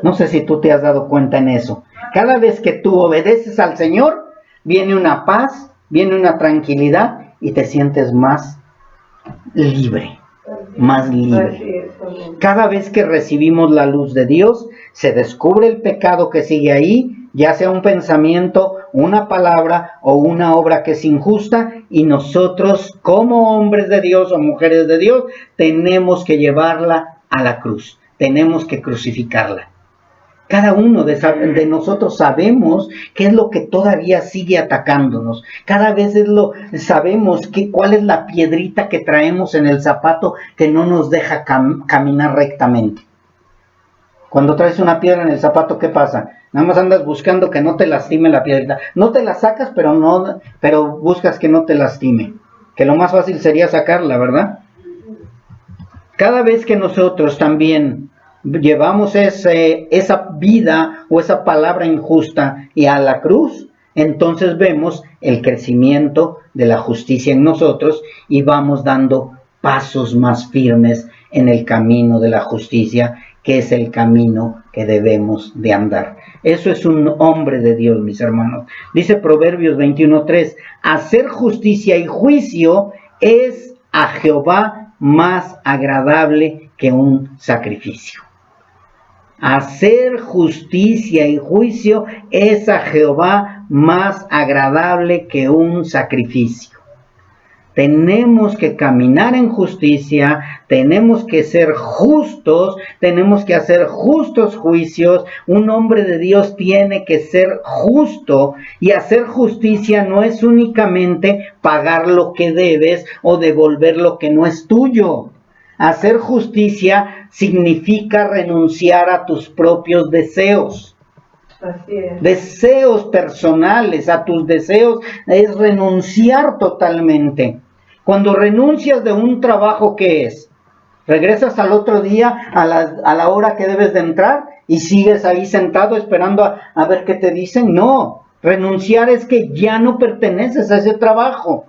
No sé si tú te has dado cuenta en eso. Cada vez que tú obedeces al Señor, viene una paz, viene una tranquilidad y te sientes más libre, más libre. Cada vez que recibimos la luz de Dios, se descubre el pecado que sigue ahí, ya sea un pensamiento, una palabra o una obra que es injusta, y nosotros como hombres de Dios o mujeres de Dios tenemos que llevarla a la cruz, tenemos que crucificarla. Cada uno de nosotros sabemos qué es lo que todavía sigue atacándonos. Cada vez sabemos cuál es la piedrita que traemos en el zapato que no nos deja caminar rectamente. Cuando traes una piedra en el zapato, ¿qué pasa? Nada más andas buscando que no te lastime la piedrita. No te la sacas, pero buscas que no te lastime. Que lo más fácil sería sacarla, ¿verdad? Cada vez que nosotros también llevamos esa vida o esa palabra injusta y a la cruz, entonces vemos el crecimiento de la justicia en nosotros y vamos dando pasos más firmes en el camino de la justicia, que es el camino que debemos de andar. Eso es un hombre de Dios, mis hermanos. Dice Proverbios 21:3, hacer justicia y juicio es a Jehová más agradable que un sacrificio. Hacer justicia y juicio es a Jehová más agradable que un sacrificio. Tenemos que caminar en justicia, tenemos que ser justos, tenemos que hacer justos juicios. Un hombre de Dios tiene que ser justo, y hacer justicia no es únicamente pagar lo que debes o devolver lo que no es tuyo. Hacer justicia significa renunciar a tus propios deseos. Así es. Deseos personales, a tus deseos es renunciar totalmente. Cuando renuncias de un trabajo, ¿qué es? Regresas al otro día a la hora que debes de entrar y sigues ahí sentado esperando a ver qué te dicen. No, renunciar es que ya no perteneces a ese trabajo.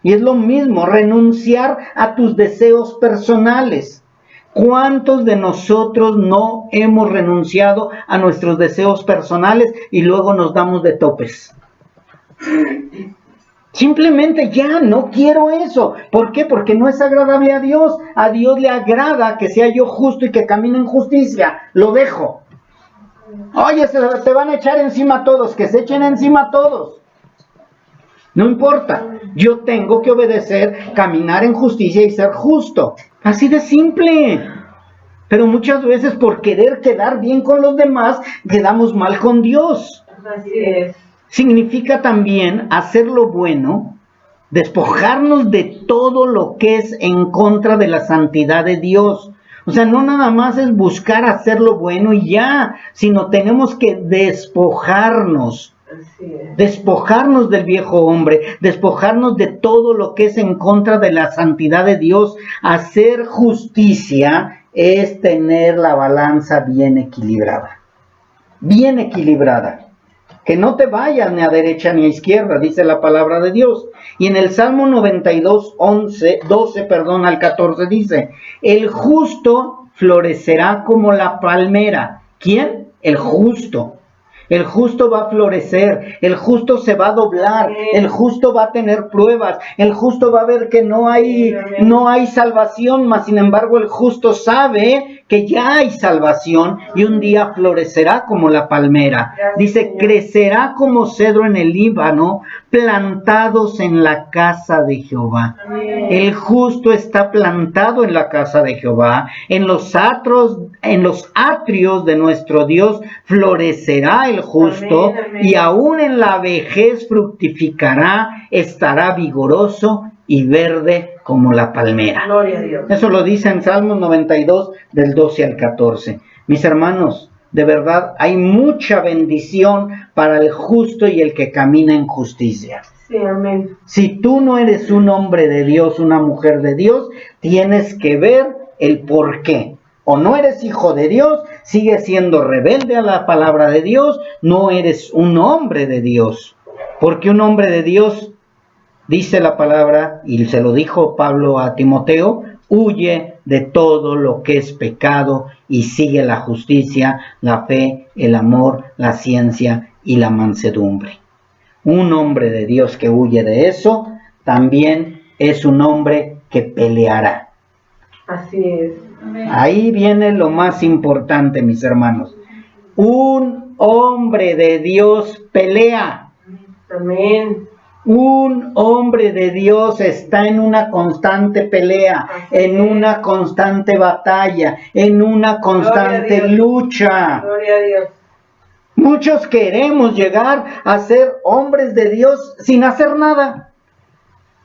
Y es lo mismo, renunciar a tus deseos personales. ¿Cuántos de nosotros no hemos renunciado a nuestros deseos personales y luego nos damos de topes? Simplemente ya no quiero eso. ¿Por qué? Porque no es agradable a Dios. A Dios le agrada que sea yo justo y que camine en justicia. Lo dejo. Oye, se van a echar encima a todos. Que se echen encima a todos. No importa. Yo tengo que obedecer, caminar en justicia y ser justo. Así de simple. Pero muchas veces por querer quedar bien con los demás, quedamos mal con Dios. Así es. Significa también hacer lo bueno, despojarnos de todo lo que es en contra de la santidad de Dios. O sea, no nada más es buscar hacer lo bueno y ya, sino tenemos que despojarnos. Despojarnos del viejo hombre, despojarnos de todo lo que es en contra de la santidad de Dios. Hacer justicia es tener la balanza bien equilibrada. Bien equilibrada. Que no te vayas ni a derecha ni a izquierda, dice la palabra de Dios. Y en el Salmo 92, 12 al 14 dice, el justo florecerá como la palmera. ¿Quién? El justo. El justo va a florecer, el justo se va a doblar, el justo va a tener pruebas, el justo va a ver que no hay salvación, mas sin embargo el justo sabe que ya hay salvación y un día florecerá como la palmera. Dice, crecerá como cedro en el Líbano, plantados en la casa de Jehová. El justo está plantado en la casa de Jehová, en los atrios de nuestro Dios florecerá el justo, y aún en la vejez fructificará, estará vigoroso y verde como la palmera. Gloria a Dios. Eso lo dice en Salmos 92 del 12 al 14. Mis hermanos, de verdad hay mucha bendición para el justo y el que camina en justicia. Sí, amén. Si tú no eres un hombre de Dios, una mujer de Dios, tienes que ver el por qué. O no eres hijo de Dios, sigues siendo rebelde a la palabra de Dios, no eres un hombre de Dios. Porque un hombre de Dios, dice la palabra, y se lo dijo Pablo a Timoteo, huye de todo lo que es pecado y sigue la justicia, la fe, el amor, la ciencia y la mansedumbre. Un hombre de Dios que huye de eso, también es un hombre que peleará. Así es. Ahí viene lo más importante, mis hermanos. Un hombre de Dios pelea. Amén. Un hombre de Dios está en una constante pelea, en una constante batalla, en una constante lucha. Gloria a Dios. Muchos queremos llegar a ser hombres de Dios sin hacer nada.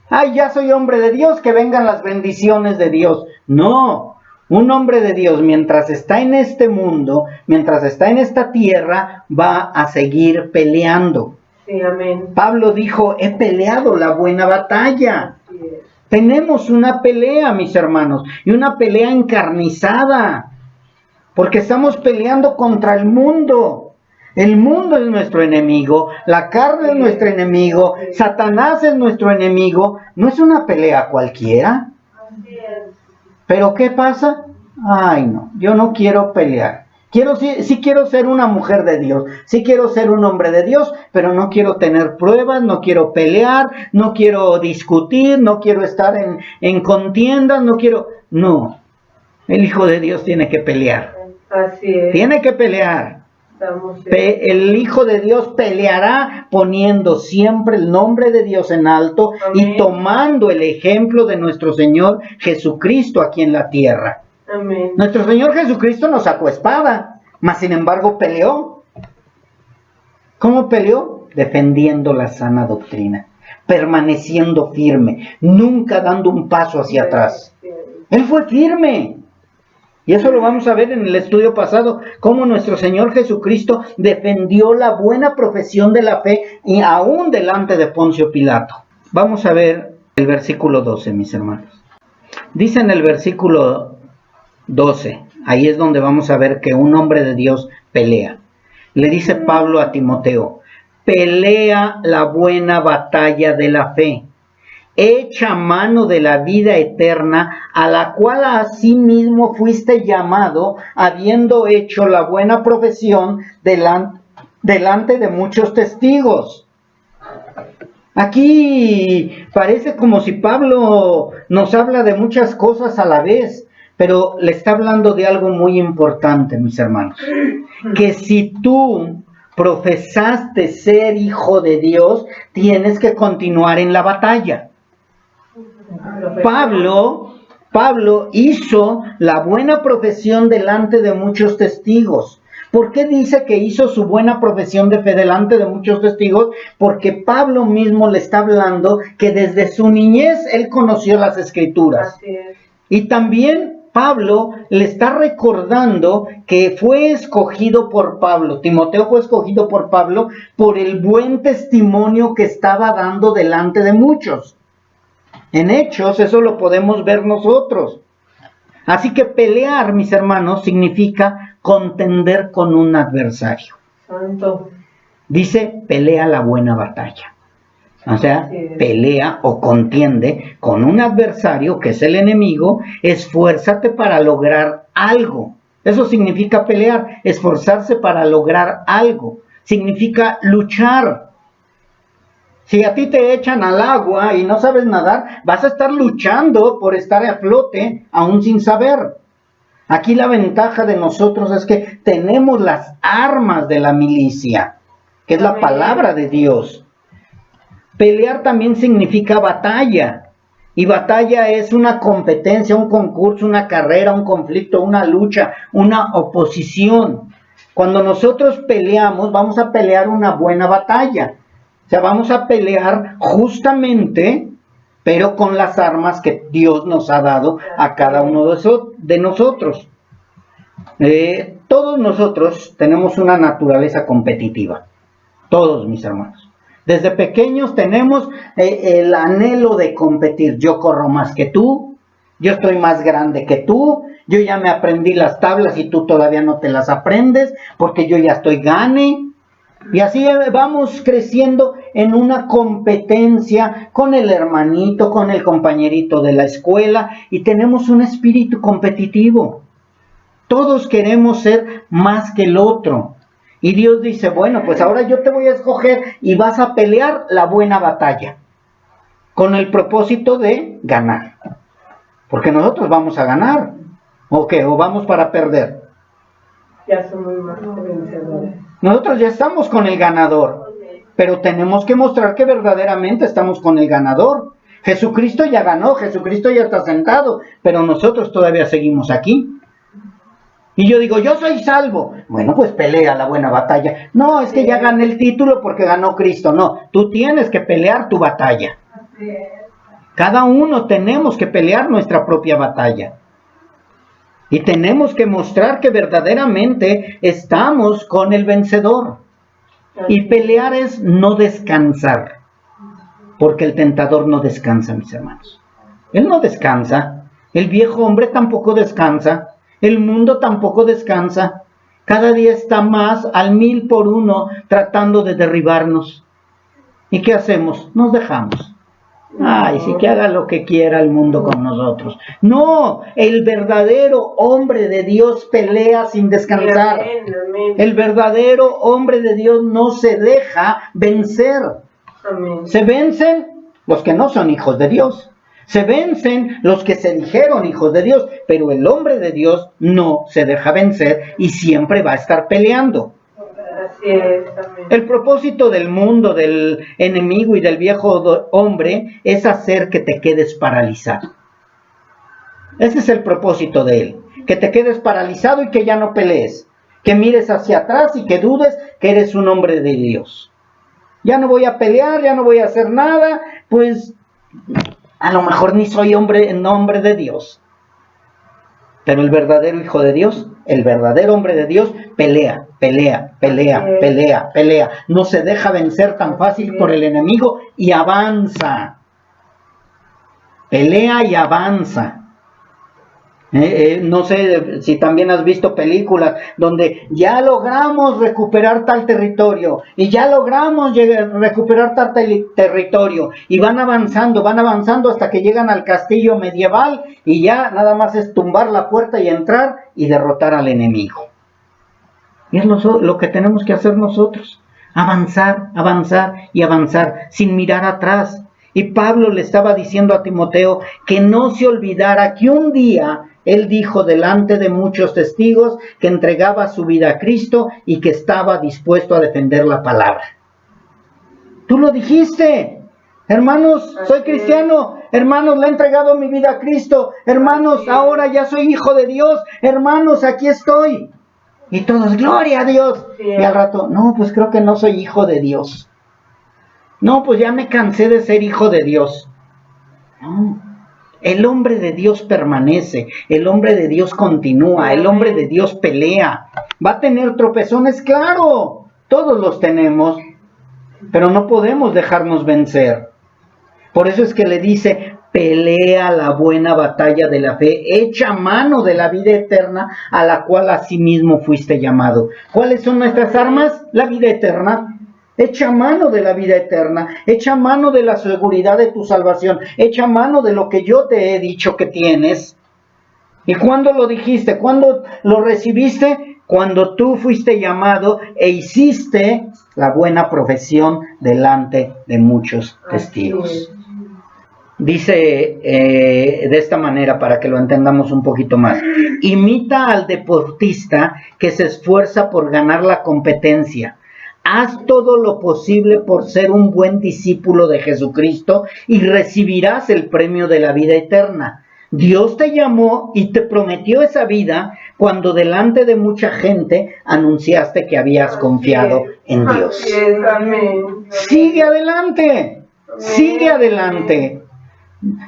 Ay, ya soy hombre de Dios, que vengan las bendiciones de Dios. No. Un hombre de Dios, mientras está en este mundo, mientras está en esta tierra, va a seguir peleando. Sí, amén. Pablo dijo, he peleado la buena batalla. Sí. Tenemos una pelea, mis hermanos, y una pelea encarnizada, porque estamos peleando contra el mundo. El mundo es nuestro enemigo, la carne es nuestro enemigo, Satanás es nuestro enemigo. No es una pelea cualquiera. Pero ¿qué pasa? Ay, no, yo no quiero pelear. Sí quiero ser una mujer de Dios, sí quiero ser un hombre de Dios, pero no quiero tener pruebas, no quiero pelear, no quiero discutir, no quiero estar en contiendas, no quiero... No, el Hijo de Dios tiene que pelear. Así es. Tiene que pelear. El Hijo de Dios peleará poniendo siempre el nombre de Dios en alto. Amén. Y tomando el ejemplo de nuestro Señor Jesucristo aquí en la tierra. Amén. Nuestro Señor Jesucristo no sacó espada, mas sin embargo peleó. ¿Cómo peleó? Defendiendo la sana doctrina, permaneciendo firme, nunca dando un paso hacia atrás. Él fue firme. Y eso lo vamos a ver en el estudio pasado, cómo nuestro Señor Jesucristo defendió la buena profesión de la fe y aún delante de Poncio Pilato. Vamos a ver el versículo 12, mis hermanos. Dice en el versículo 12, ahí es donde vamos a ver que un hombre de Dios pelea. Le dice Pablo a Timoteo, pelea la buena batalla de la fe. Echa mano de la vida eterna, a la cual asimismo fuiste llamado, habiendo hecho la buena profesión delante de muchos testigos. Aquí parece como si Pablo nos habla de muchas cosas a la vez, pero le está hablando de algo muy importante, mis hermanos. Que si tú profesaste ser hijo de Dios, tienes que continuar en la batalla. Pablo hizo la buena profesión delante de muchos testigos. ¿Por qué dice que hizo su buena profesión de fe delante de muchos testigos? Porque Pablo mismo le está hablando que desde su niñez él conoció las Escrituras. Así es. Y también Pablo le está recordando que fue escogido por Pablo. Timoteo fue escogido por Pablo por el buen testimonio que estaba dando delante de muchos. En Hechos eso lo podemos ver nosotros. Así que pelear, mis hermanos, significa contender con un adversario. Santo. Dice, pelea la buena batalla. O sea, pelea o contiende con un adversario que es el enemigo, esfuérzate para lograr algo. Eso significa pelear, esforzarse para lograr algo. Significa luchar. Si a ti te echan al agua y no sabes nadar, vas a estar luchando por estar a flote, aún sin saber. Aquí la ventaja de nosotros es que tenemos las armas de la milicia, que es la palabra de Dios. Pelear también significa batalla. Y batalla es una competencia, un concurso, una carrera, un conflicto, una lucha, una oposición. Cuando nosotros peleamos, vamos a pelear una buena batalla. O sea, vamos a pelear justamente, pero con las armas que Dios nos ha dado a cada uno de nosotros. Todos nosotros tenemos una naturaleza competitiva. Todos, mis hermanos. Desde pequeños tenemos el anhelo de competir. Yo corro más que tú, yo estoy más grande que tú, yo ya me aprendí las tablas y tú todavía no te las aprendes porque yo ya estoy gane. Y así vamos creciendo en una competencia con el hermanito, con el compañerito de la escuela y tenemos un espíritu competitivo. Todos queremos ser más que el otro. Y Dios dice, bueno, pues ahora yo te voy a escoger y vas a pelear la buena batalla con el propósito de ganar. Porque nosotros vamos a ganar. ¿O qué? ¿O vamos para perder? Ya somos más vencedores. Nosotros ya estamos con el ganador, pero tenemos que mostrar que verdaderamente estamos con el ganador. Jesucristo ya ganó, Jesucristo ya está sentado, pero nosotros todavía seguimos aquí. Y yo digo, yo soy salvo. Bueno, pues pelea la buena batalla. No, es que ya gané el título porque ganó Cristo. No, tú tienes que pelear tu batalla. Cada uno tenemos que pelear nuestra propia batalla. Y tenemos que mostrar que verdaderamente estamos con el vencedor. Y pelear es no descansar. Porque el tentador no descansa, mis hermanos. Él no descansa. El viejo hombre tampoco descansa. El mundo tampoco descansa. Cada día está más al 1000 por 1 tratando de derribarnos. ¿Y qué hacemos? Nos dejamos. Ay, sí, que haga lo que quiera el mundo con nosotros. No, el verdadero hombre de Dios pelea sin descansar. Amén, amén. El verdadero hombre de Dios no se deja vencer. Amén. Se vencen los que no son hijos de Dios. Se vencen los que se dijeron hijos de Dios. Pero el hombre de Dios no se deja vencer y siempre va a estar peleando. Así es, amén. El propósito del mundo, del enemigo y del viejo hombre es hacer que te quedes paralizado. Ese es el propósito de él. Que te quedes paralizado y que ya no pelees. Que mires hacia atrás y que dudes que eres un hombre de Dios. Ya no voy a pelear, ya no voy a hacer nada, pues a lo mejor ni soy hombre en nombre de Dios. Pero el verdadero hijo de Dios, el verdadero hombre de Dios, pelea, pelea, pelea, pelea, pelea. No se deja vencer tan fácil por el enemigo y avanza. Pelea y avanza. No sé si también has visto películas donde ya logramos recuperar tal territorio y ya logramos recuperar tal territorio y van avanzando hasta que llegan al castillo medieval y ya nada más es tumbar la puerta y entrar y derrotar al enemigo. Y es lo que tenemos que hacer nosotros, avanzar, avanzar y avanzar sin mirar atrás. Y Pablo le estaba diciendo a Timoteo que no se olvidara que un día él dijo delante de muchos testigos que entregaba su vida a Cristo y que estaba dispuesto a defender la palabra. Tú lo dijiste. Hermanos, soy cristiano. Hermanos, le he entregado mi vida a Cristo. Hermanos, ahora ya soy hijo de Dios. Hermanos, aquí estoy. Y todos, gloria a Dios. Y al rato, no, pues creo que no soy hijo de Dios. No, pues ya me cansé de ser hijo de Dios. No. El hombre de Dios permanece, el hombre de Dios continúa, el hombre de Dios pelea. ¿Va a tener tropezones? Claro, todos los tenemos, pero no podemos dejarnos vencer. Por eso es que le dice, pelea la buena batalla de la fe, echa mano de la vida eterna a la cual asimismo fuiste llamado. ¿Cuáles son nuestras armas? La vida eterna. Echa mano de la vida eterna, echa mano de la seguridad de tu salvación, echa mano de lo que yo te he dicho que tienes. ¿Y cuándo lo dijiste? ¿Cuándo lo recibiste? Cuando tú fuiste llamado e hiciste la buena profesión delante de muchos testigos. Dice de esta manera para que lo entendamos un poquito más. Imita al deportista que se esfuerza por ganar la competencia. Haz todo lo posible por ser un buen discípulo de Jesucristo y recibirás el premio de la vida eterna. Dios te llamó y te prometió esa vida cuando delante de mucha gente anunciaste que habías confiado en Dios. Sigue adelante, sigue adelante.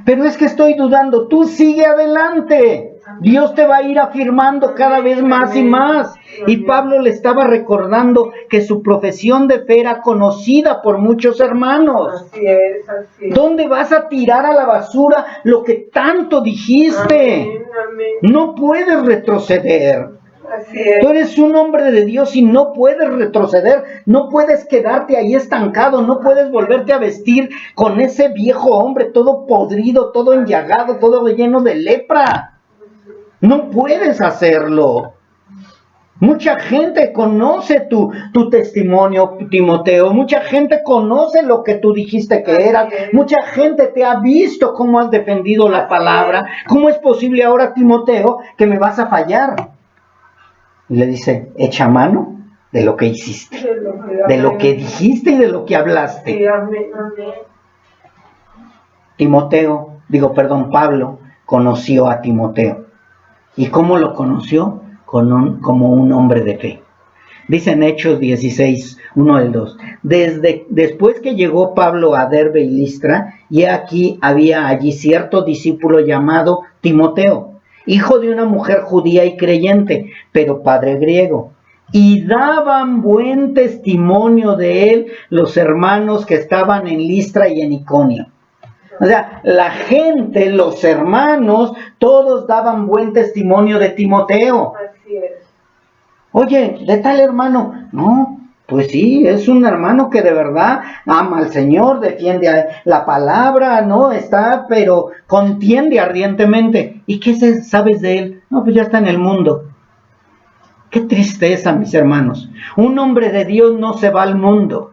Pero es que estoy dudando, tú sigue adelante. Dios te va a ir afirmando cada vez más y más. Y Pablo le estaba recordando que su profesión de fe era conocida por muchos hermanos. Así es, así es. ¿Dónde vas a tirar a la basura lo que tanto dijiste? Amén, amén. No puedes retroceder. Así es. Tú eres un hombre de Dios y no puedes retroceder, no puedes quedarte ahí estancado, no puedes volverte a vestir con ese viejo hombre todo podrido, todo enllagado, todo lleno de lepra. No puedes hacerlo. Mucha gente conoce tu testimonio, Timoteo. Mucha gente conoce lo que tú dijiste que eras. Mucha gente te ha visto cómo has defendido la palabra. ¿Cómo es posible ahora, Timoteo, que me vas a fallar? Y le dice, echa mano de lo que hiciste, de lo que dijiste y de lo que hablaste. Sí, amén, amén. Pablo conoció a Timoteo. ¿Y cómo lo conoció? Como un hombre de fe. Dice en Hechos 16, 1 al 2. Después que llegó Pablo a Derbe y Listra, y aquí había allí cierto discípulo llamado Timoteo, hijo de una mujer judía y creyente, pero padre griego. Y daban buen testimonio de él los hermanos que estaban en Listra y en Iconio. O sea, la gente, los hermanos, todos daban buen testimonio de Timoteo. Así es. Oye, de tal hermano, no, Pues sí, es un hermano que de verdad ama al Señor, defiende la palabra, ¿no? Pero contiende ardientemente. ¿Y qué sabes de él? No, pues ya está en el mundo. Qué tristeza, mis hermanos. Un hombre de Dios no se va al mundo.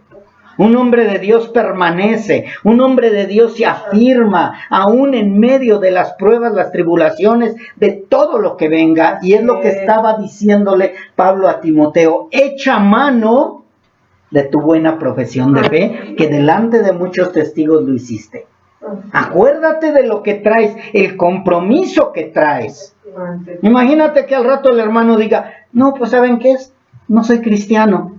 Un hombre de Dios permanece. Un hombre de Dios se afirma, aún en medio de las pruebas, las tribulaciones, de todo lo que venga. Y es lo que estaba diciéndole Pablo a Timoteo. Echa mano de tu buena profesión de fe, que delante de muchos testigos lo hiciste. Acuérdate de lo que traes, el compromiso que traes. Imagínate que al rato el hermano diga, no, pues ¿saben qué es? No soy cristiano.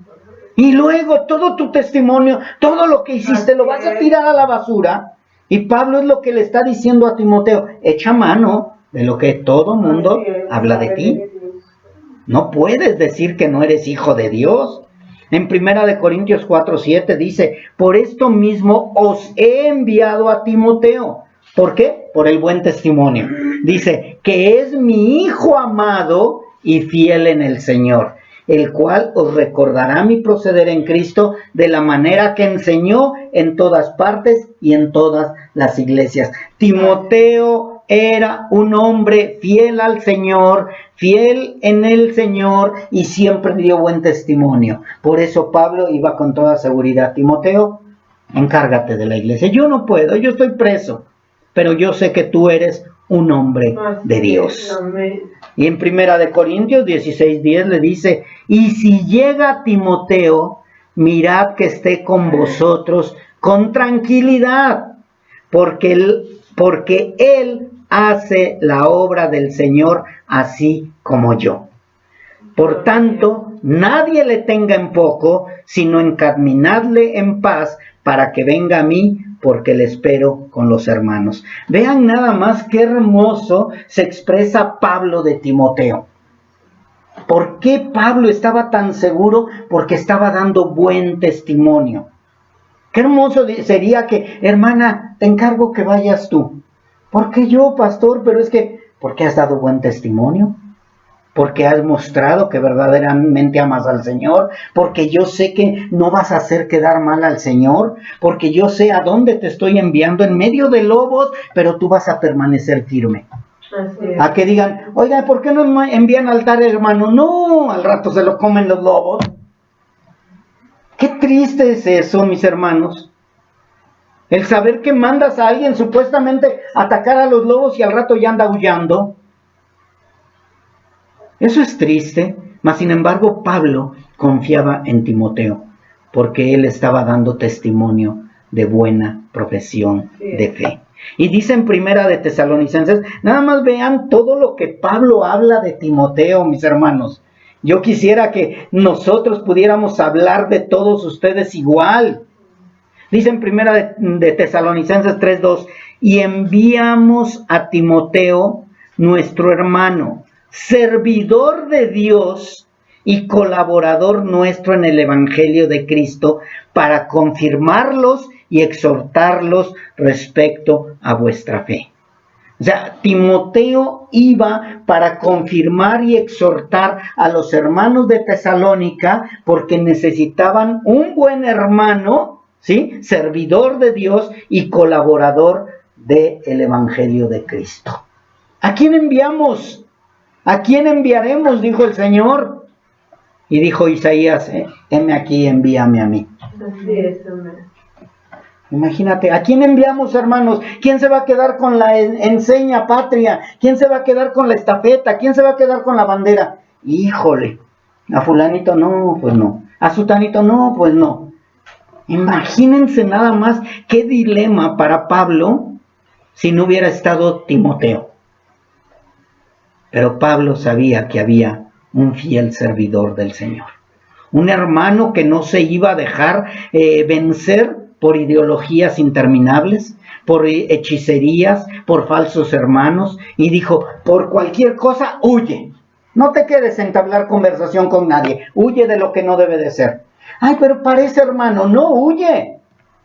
Y luego todo tu testimonio, todo lo que hiciste, lo vas a tirar a la basura. Y Pablo es lo que le está diciendo a Timoteo, echa mano de lo que todo mundo habla de ti. No puedes decir que no eres hijo de Dios. En 1 Corintios 4:7 dice, por esto mismo os he enviado a Timoteo. ¿Por qué? Por el buen testimonio. Dice, que es mi hijo amado y fiel en el Señor, el cual os recordará mi proceder en Cristo de la manera que enseñó en todas partes y en todas las iglesias. Timoteo era un hombre fiel al Señor, fiel en el Señor y siempre dio buen testimonio. Por eso Pablo iba con toda seguridad, Timoteo, encárgate de la iglesia. Yo no puedo, yo estoy preso, pero yo sé que tú eres un hombre de Dios. Y en 1 Corintios 16:10 le dice, y si llega Timoteo, mirad que esté con vosotros con tranquilidad, porque él hace la obra del Señor así como yo. Por tanto, nadie le tenga en poco, sino encaminadle en paz para que venga a mí, porque le espero con los hermanos. Vean nada más qué hermoso se expresa Pablo de Timoteo. ¿Por qué Pablo estaba tan seguro? Porque estaba dando buen testimonio. Qué hermoso sería que, hermana, te encargo que vayas tú. ¿Por qué yo, pastor? Pero es que, ¿por qué has dado buen testimonio? Porque has mostrado que verdaderamente amas al Señor, porque yo sé que no vas a hacer quedar mal al Señor, porque yo sé a dónde te estoy enviando en medio de lobos, pero tú vas a permanecer firme. A que digan, oiga, ¿por qué no envían al tal hermano? No, al rato se lo comen los lobos. Qué triste es eso, mis hermanos. El saber que mandas a alguien supuestamente a atacar a los lobos y al rato ya anda aullando. Eso es triste, mas sin embargo Pablo confiaba en Timoteo, porque él estaba dando testimonio de buena profesión de fe. Y dice en 1 de Tesalonicenses, nada más vean todo lo que Pablo habla de Timoteo, mis hermanos. Yo quisiera que nosotros pudiéramos hablar de todos ustedes igual. Dice en 1 de Tesalonicenses 3:2, y enviamos a Timoteo, nuestro hermano, servidor de Dios y colaborador nuestro en el Evangelio de Cristo, para confirmarlos y exhortarlos respecto a vuestra fe. O sea, Timoteo iba para confirmar y exhortar a los hermanos de Tesalónica porque necesitaban un buen hermano, ¿sí? Servidor de Dios y colaborador del Evangelio de Cristo. ¿A quién enviamos? ¿A quién enviaremos? Dijo el Señor. Y dijo Isaías, heme aquí, envíame a mí. Así es, amén. Imagínate, ¿a quién enviamos, hermanos? ¿Quién se va a quedar con la enseña patria? ¿Quién se va a quedar con la estafeta? ¿Quién se va a quedar con la bandera? Híjole, a fulanito no, pues no. A sutanito no, pues no. Imagínense nada más qué dilema para Pablo si no hubiera estado Timoteo. Pero Pablo sabía que había un fiel servidor del Señor. Un hermano que no se iba a dejar vencer por ideologías interminables, por hechicerías, por falsos hermanos. Y dijo, por cualquier cosa, huye. No te quedes a entablar conversación con nadie. Huye de lo que no debe de ser. Ay, pero parece hermano. No, huye.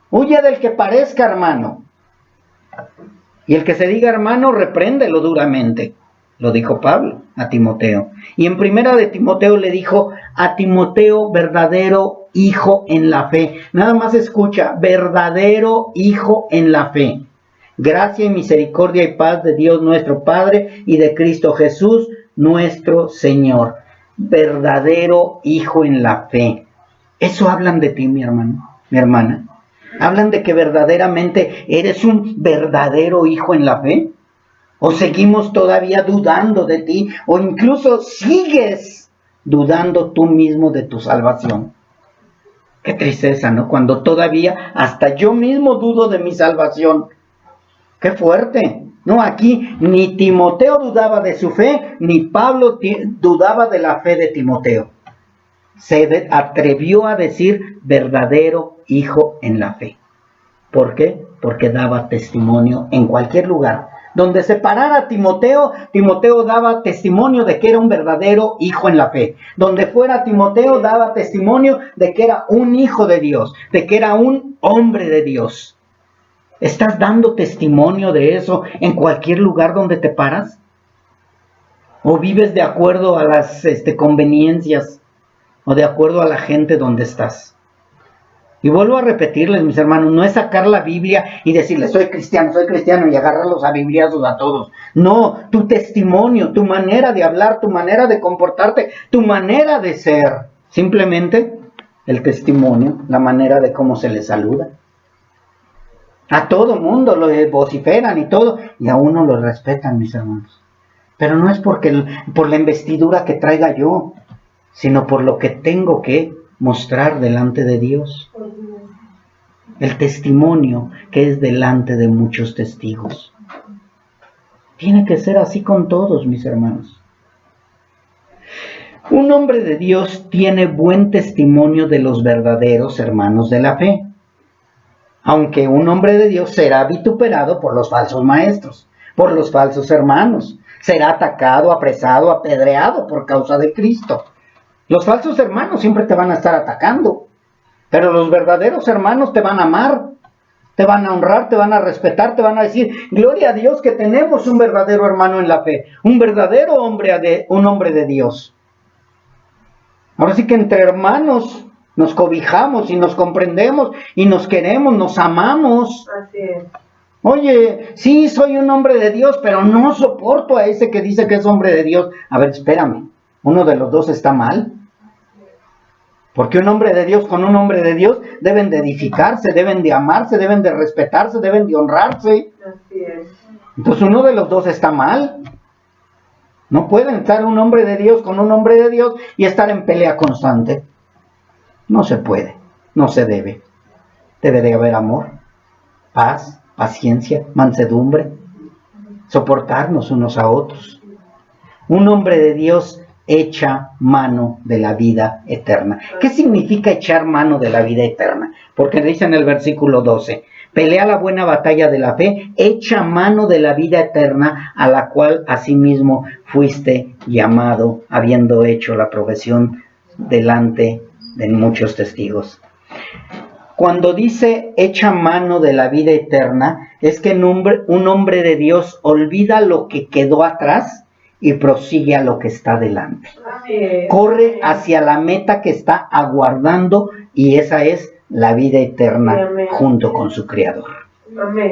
Huye del que parezca hermano. Y el que se diga hermano, repréndelo duramente. Lo dijo Pablo a Timoteo. Y en 1 de Timoteo le dijo a Timoteo, verdadero hijo en la fe. Nada más escucha, verdadero hijo en la fe. Gracia y misericordia y paz de Dios nuestro Padre y de Cristo Jesús nuestro Señor. Verdadero hijo en la fe. Eso hablan de ti, mi hermano, mi hermana. Hablan de que verdaderamente eres un verdadero hijo en la fe. O seguimos todavía dudando de ti, o incluso sigues dudando tú mismo de tu salvación. Qué tristeza, ¿no? Cuando todavía hasta yo mismo dudo de mi salvación. Qué fuerte. No, aquí ni Timoteo dudaba de su fe, ni Pablo dudaba de la fe de Timoteo. Se atrevió a decir verdadero hijo en la fe. ¿Por qué? Porque daba testimonio en cualquier lugar. Donde se parara Timoteo, Timoteo daba testimonio de que era un verdadero hijo en la fe. Donde fuera Timoteo daba testimonio de que era un hijo de Dios, de que era un hombre de Dios. ¿Estás dando testimonio de eso en cualquier lugar donde te paras? ¿O vives de acuerdo a las conveniencias o de acuerdo a la gente donde estás? Y vuelvo a repetirles, mis hermanos, no es sacar la Biblia y decirles soy cristiano, y agarrarlos a bibliazos a todos. No, tu testimonio, tu manera de hablar, tu manera de comportarte, tu manera de ser. Simplemente el testimonio, la manera de cómo se le saluda. A todo mundo lo vociferan y todo, y a uno lo respetan, mis hermanos. Pero no es por la investidura que traiga yo, sino por lo que tengo que mostrar delante de Dios. El testimonio que es delante de muchos testigos. Tiene que ser así con todos, mis hermanos. Un hombre de Dios tiene buen testimonio de los verdaderos hermanos de la fe. Aunque un hombre de Dios será vituperado por los falsos maestros, por los falsos hermanos. Será atacado, apresado, apedreado por causa de Cristo. Los falsos hermanos siempre te van a estar atacando, pero los verdaderos hermanos te van a amar, te van a honrar, te van a respetar, te van a decir, gloria a Dios que tenemos un verdadero hermano en la fe, un verdadero hombre, un hombre de Dios. Ahora sí que entre hermanos nos cobijamos y nos comprendemos y nos queremos, nos amamos. Así es. Oye, sí, soy un hombre de Dios, pero no soporto a ese que dice que es hombre de Dios. A ver, espérame, ¿uno de los dos está mal? Porque un hombre de Dios con un hombre de Dios deben de edificarse, deben de amarse, deben de respetarse, deben de honrarse. Así es. Entonces uno de los dos está mal. No pueden estar un hombre de Dios con un hombre de Dios y estar en pelea constante. No se puede, no se debe. Debe de haber amor, paz, paciencia, mansedumbre, soportarnos unos a otros. Un hombre de Dios echa mano de la vida eterna. ¿Qué significa echar mano de la vida eterna? Porque dice en el versículo 12, pelea la buena batalla de la fe, echa mano de la vida eterna, a la cual asimismo fuiste llamado, habiendo hecho la profesión delante de muchos testigos. Cuando dice echa mano de la vida eterna, es que un hombre de Dios olvida lo que quedó atrás y prosigue a lo que está delante. Corre hacia la meta que está aguardando, y esa es la vida eterna junto con su Creador.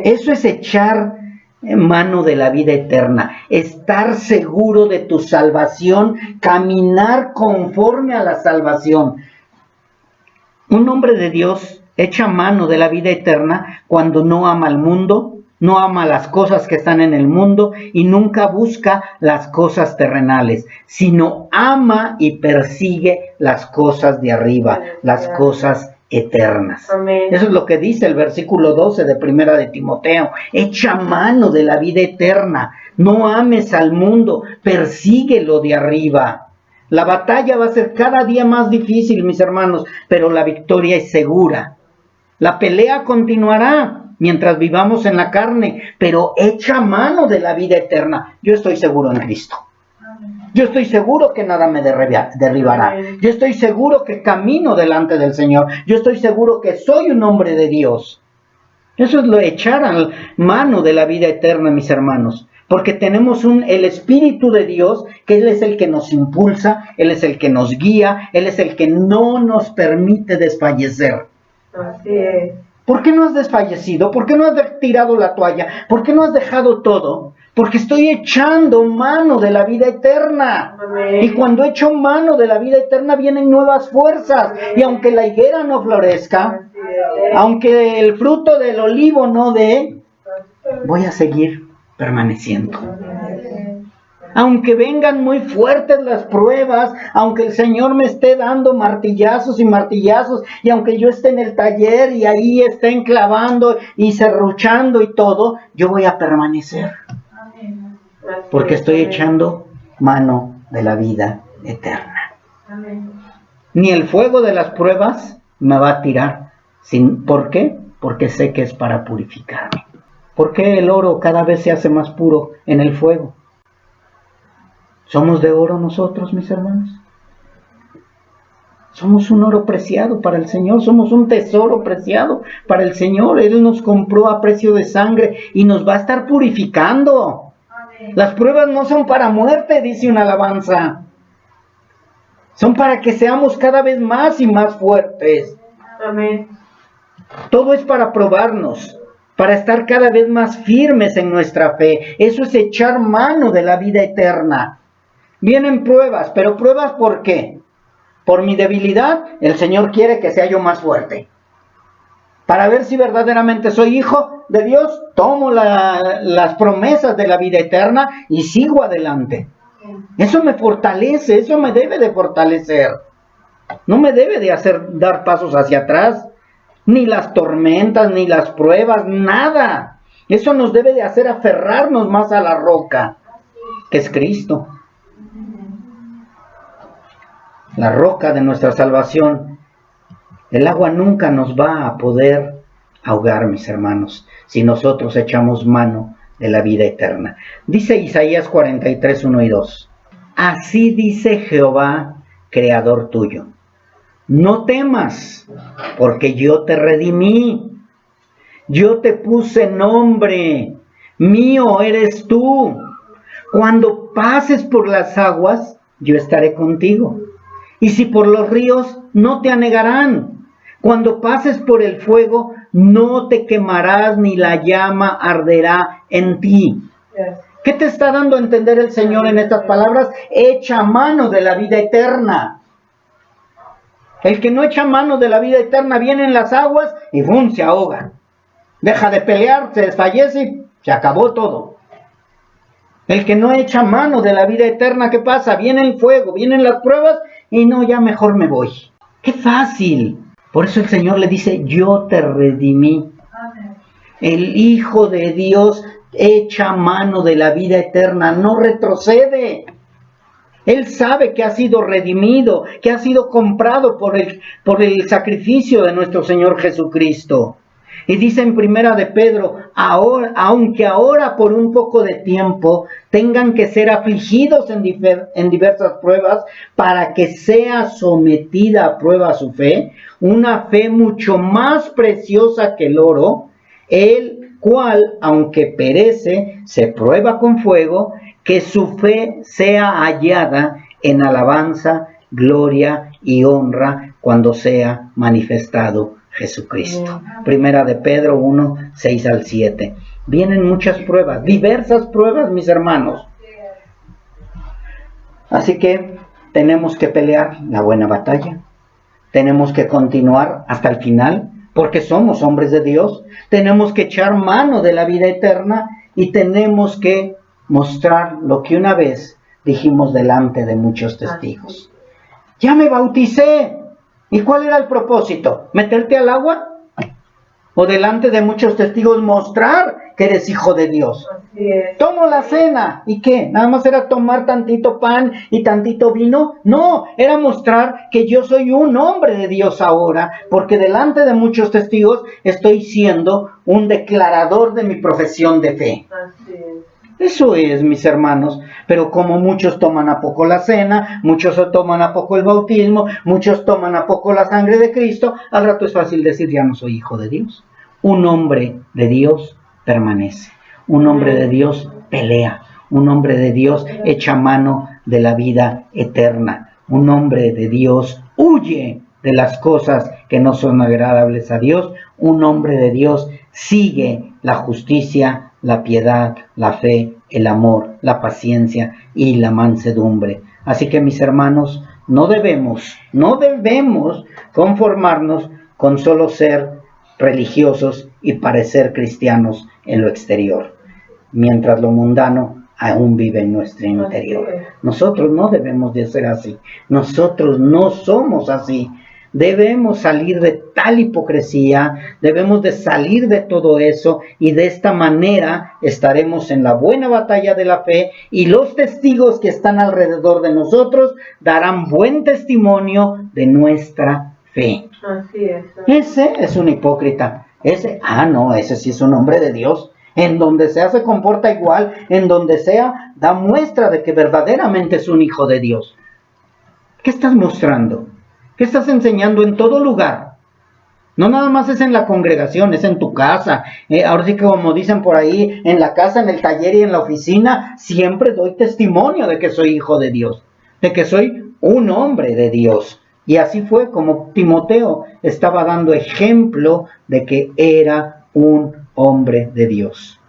Eso es echar mano de la vida eterna, estar seguro de tu salvación, caminar conforme a la salvación. Un hombre de Dios echa mano de la vida eterna cuando no ama al mundo, no ama las cosas que están en el mundo y nunca busca las cosas terrenales, sino ama y persigue las cosas de arriba, las cosas eternas. Amén. Eso es lo que dice el versículo 12 de Primera de Timoteo. Echa mano de la vida eterna, no ames al mundo, persigue lo de arriba. La batalla va a ser cada día más difícil, mis hermanos, pero la victoria es segura. La pelea continuará mientras vivamos en la carne, pero echa mano de la vida eterna. Yo estoy seguro en Cristo. Yo estoy seguro que nada me derribará. Yo estoy seguro que camino delante del Señor. Yo estoy seguro que soy un hombre de Dios. Eso es lo echar a mano de la vida eterna, mis hermanos. Porque tenemos el Espíritu de Dios, que Él es el que nos impulsa, Él es el que nos guía, Él es el que no nos permite desfallecer. Así es. ¿Por qué no has desfallecido? ¿Por qué no has tirado la toalla? ¿Por qué no has dejado todo? Porque estoy echando mano de la vida eterna. Amén. Y cuando echo mano de la vida eterna vienen nuevas fuerzas. Y aunque la higuera no florezca, Así es. aunque el fruto del olivo no dé, voy a seguir permaneciendo. Aunque vengan muy fuertes las pruebas, aunque el Señor me esté dando martillazos y martillazos, y aunque yo esté en el taller y ahí estén clavando y serruchando y todo, yo voy a permanecer. Porque estoy echando mano de la vida eterna. Ni el fuego de las pruebas me va a tirar. ¿Por qué? Porque sé que es para purificarme. ¿Por qué el oro cada vez se hace más puro en el fuego? ¿Somos de oro nosotros, mis hermanos? Somos un oro preciado para el Señor, somos un tesoro preciado para el Señor. Él nos compró a precio de sangre y nos va a estar purificando. Amén. Las pruebas no son para muerte, dice una alabanza. Son para que seamos cada vez más y más fuertes. Amén. Todo es para probarnos, para estar cada vez más firmes en nuestra fe. Eso es echar mano de la vida eterna. Vienen pruebas, pero ¿pruebas por qué? Por mi debilidad, el Señor quiere que sea yo más fuerte. Para ver si verdaderamente soy hijo de Dios, tomo las promesas de la vida eterna y sigo adelante. Eso me fortalece, eso me debe de fortalecer. No me debe de hacer dar pasos hacia atrás, ni las tormentas, ni las pruebas, nada. Eso nos debe de hacer aferrarnos más a la roca, que es Cristo. La roca de nuestra salvación. El agua nunca nos va a poder ahogar, mis hermanos, si nosotros echamos mano de la vida eterna. Dice Isaías 43, 1 y 2. Así dice Jehová, creador tuyo. No temas, porque yo te redimí. Yo te puse nombre. Mío eres tú. Cuando pases por las aguas, yo estaré contigo. Y si por los ríos, no te anegarán. Cuando pases por el fuego, no te quemarás, ni la llama arderá en ti. ¿Qué te está dando a entender el Señor en estas palabras? Echa mano de la vida eterna. El que no echa mano de la vida eterna viene en las aguas y ¡bum!, se ahoga. Deja de pelear, se desfallece y se acabó todo. El que no echa mano de la vida eterna, ¿qué pasa? Viene el fuego, vienen las pruebas y no, ya mejor me voy. ¡Qué fácil! Por eso el Señor le dice, yo te redimí. Amén. El Hijo de Dios echa mano de la vida eterna, no retrocede. Él sabe que ha sido redimido, que ha sido comprado por el sacrificio de nuestro Señor Jesucristo. Y dice en Primera de Pedro, aunque ahora por un poco de tiempo tengan que ser afligidos en diversas pruebas, para que sea sometida a prueba su fe, una fe mucho más preciosa que el oro, el cual, aunque perece, se prueba con fuego, que su fe sea hallada en alabanza, gloria y honra cuando sea manifestado Jesucristo. Primera de Pedro 1, 6 al 7. Vienen muchas pruebas, diversas pruebas, mis hermanos. Así que tenemos que pelear la buena batalla. Tenemos que continuar hasta el final, porque somos hombres de Dios. Tenemos que echar mano de la vida eterna y tenemos que mostrar lo que una vez dijimos delante de muchos testigos. Ya me bauticé. ¿Y cuál era el propósito? ¿Meterte al agua? ¿O delante de muchos testigos mostrar que eres hijo de Dios? Así es. Tomo la cena. ¿Y qué? ¿Nada más era tomar tantito pan y tantito vino? No, era mostrar que yo soy un hombre de Dios ahora, porque delante de muchos testigos estoy siendo un declarador de mi profesión de fe. Así es. Eso es, mis hermanos, pero como muchos toman a poco la cena, muchos toman a poco el bautismo, muchos toman a poco la sangre de Cristo, al rato es fácil decir, ya no soy hijo de Dios. Un hombre de Dios permanece, un hombre de Dios pelea. Un hombre de Dios echa mano de la vida eterna. Un hombre de Dios huye de las cosas que no son agradables a Dios. Un hombre de Dios sigue la justicia, la piedad, la fe, el amor, la paciencia y la mansedumbre. Así que, mis hermanos, no debemos conformarnos con solo ser religiosos y parecer cristianos en lo exterior, mientras lo mundano aún vive en nuestro interior. Nosotros no debemos de ser así. Nosotros no somos así. Debemos salir de tal hipocresía, debemos de salir de todo eso, y de esta manera estaremos en la buena batalla de la fe, y los testigos que están alrededor de nosotros darán buen testimonio de nuestra fe. Así es. Ese es un hipócrita. Ese sí es un hombre de Dios. En donde sea se comporta igual, en donde sea da muestra de que verdaderamente es un hijo de Dios. ¿Qué estás mostrando? ¿Qué estás enseñando en todo lugar? No nada más es en la congregación, es en tu casa. Ahora sí que, como dicen por ahí, en la casa, en el taller y en la oficina, siempre doy testimonio de que soy hijo de Dios, de que soy un hombre de Dios. Y así fue como Timoteo estaba dando ejemplo de que era un hombre de Dios.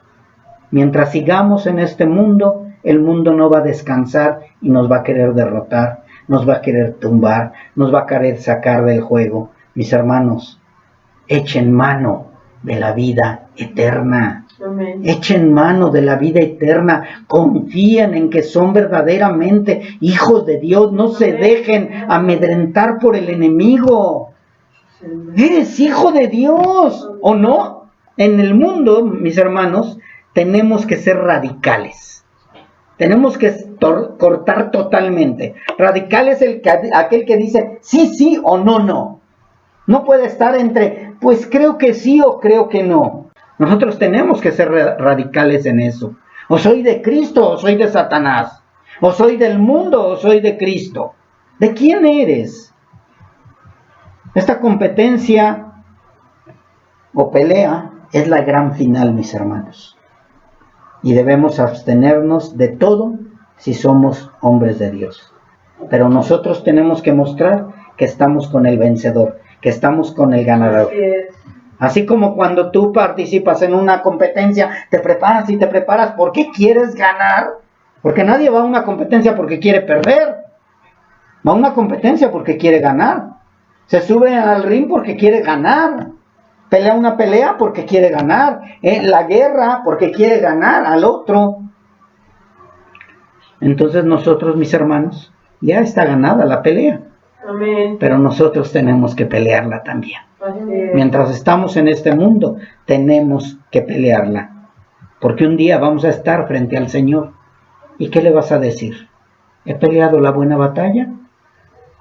Mientras sigamos en este mundo, el mundo no va a descansar y nos va a querer derrotar, nos va a querer tumbar, nos va a querer sacar del juego. Mis hermanos, echen mano de la vida eterna. Amén. Echen mano de la vida eterna. Confíen en que son verdaderamente hijos de Dios. No se dejen amedrentar por el enemigo. Eres hijo de Dios, ¿o no? En el mundo, mis hermanos, tenemos que ser radicales. Tenemos que cortar totalmente. Radical es aquel que dice sí o no. No puede estar entre, pues creo que sí o creo que no. Nosotros tenemos que ser radicales en eso. O soy de Cristo o soy de Satanás. O soy del mundo o soy de Cristo. ¿De quién eres? Esta competencia o pelea es la gran final, mis hermanos. Y debemos abstenernos de todo si somos hombres de Dios. Pero nosotros tenemos que mostrar que estamos con el vencedor, que estamos con el ganador. Así como cuando tú participas en una competencia, te preparas porque quieres ganar. Porque nadie va a una competencia porque quiere perder. Va a una competencia porque quiere ganar. Se sube al ring porque quiere ganar. Pelea una pelea porque quiere ganar. La guerra porque quiere ganar al otro. Entonces nosotros, mis hermanos, ya está ganada la pelea. Amén. Pero nosotros tenemos que pelearla también. Amén. Mientras estamos en este mundo, tenemos que pelearla. Porque un día vamos a estar frente al Señor. ¿Y qué le vas a decir? ¿He peleado la buena batalla?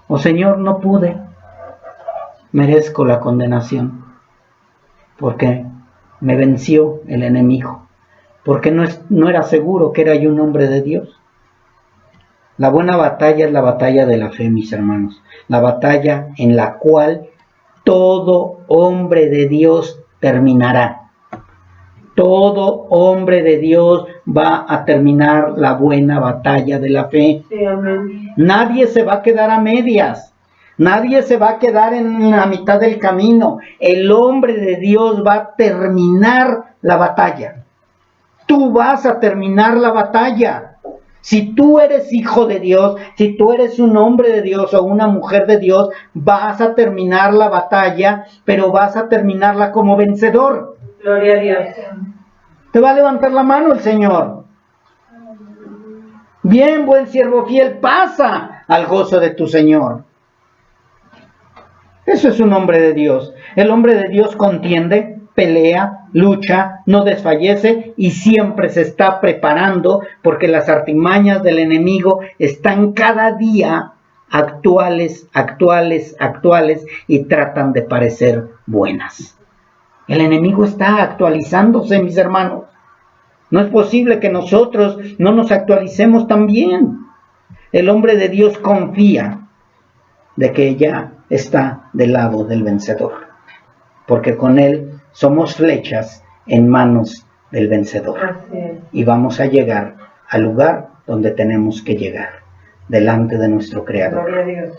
¿O Señor, no pude? Merezco la condenación. Porque me venció el enemigo. Porque no era seguro que era yo un hombre de Dios. La buena batalla es la batalla de la fe, mis hermanos. La batalla en la cual todo hombre de Dios terminará. Todo hombre de Dios va a terminar la buena batalla de la fe. Sí, amén. Nadie se va a quedar a medias. Nadie se va a quedar en la mitad del camino. El hombre de Dios va a terminar la batalla. Tú vas a terminar la batalla. Si tú eres hijo de Dios, si tú eres un hombre de Dios o una mujer de Dios, vas a terminar la batalla, pero vas a terminarla como vencedor. Gloria a Dios. Te va a levantar la mano el Señor. Bien, buen siervo fiel, pasa al gozo de tu Señor. Eso es un hombre de Dios. El hombre de Dios contiende, pelea, lucha, no desfallece y siempre se está preparando porque las artimañas del enemigo están cada día actuales y tratan de parecer buenas. El enemigo está actualizándose, mis hermanos. No es posible que nosotros no nos actualicemos también. El hombre de Dios confía de que ya está del lado del vencedor, porque con él somos flechas en manos del vencedor. Así es. Y vamos a llegar al lugar donde tenemos que llegar, delante de nuestro Creador. Gloria a Dios.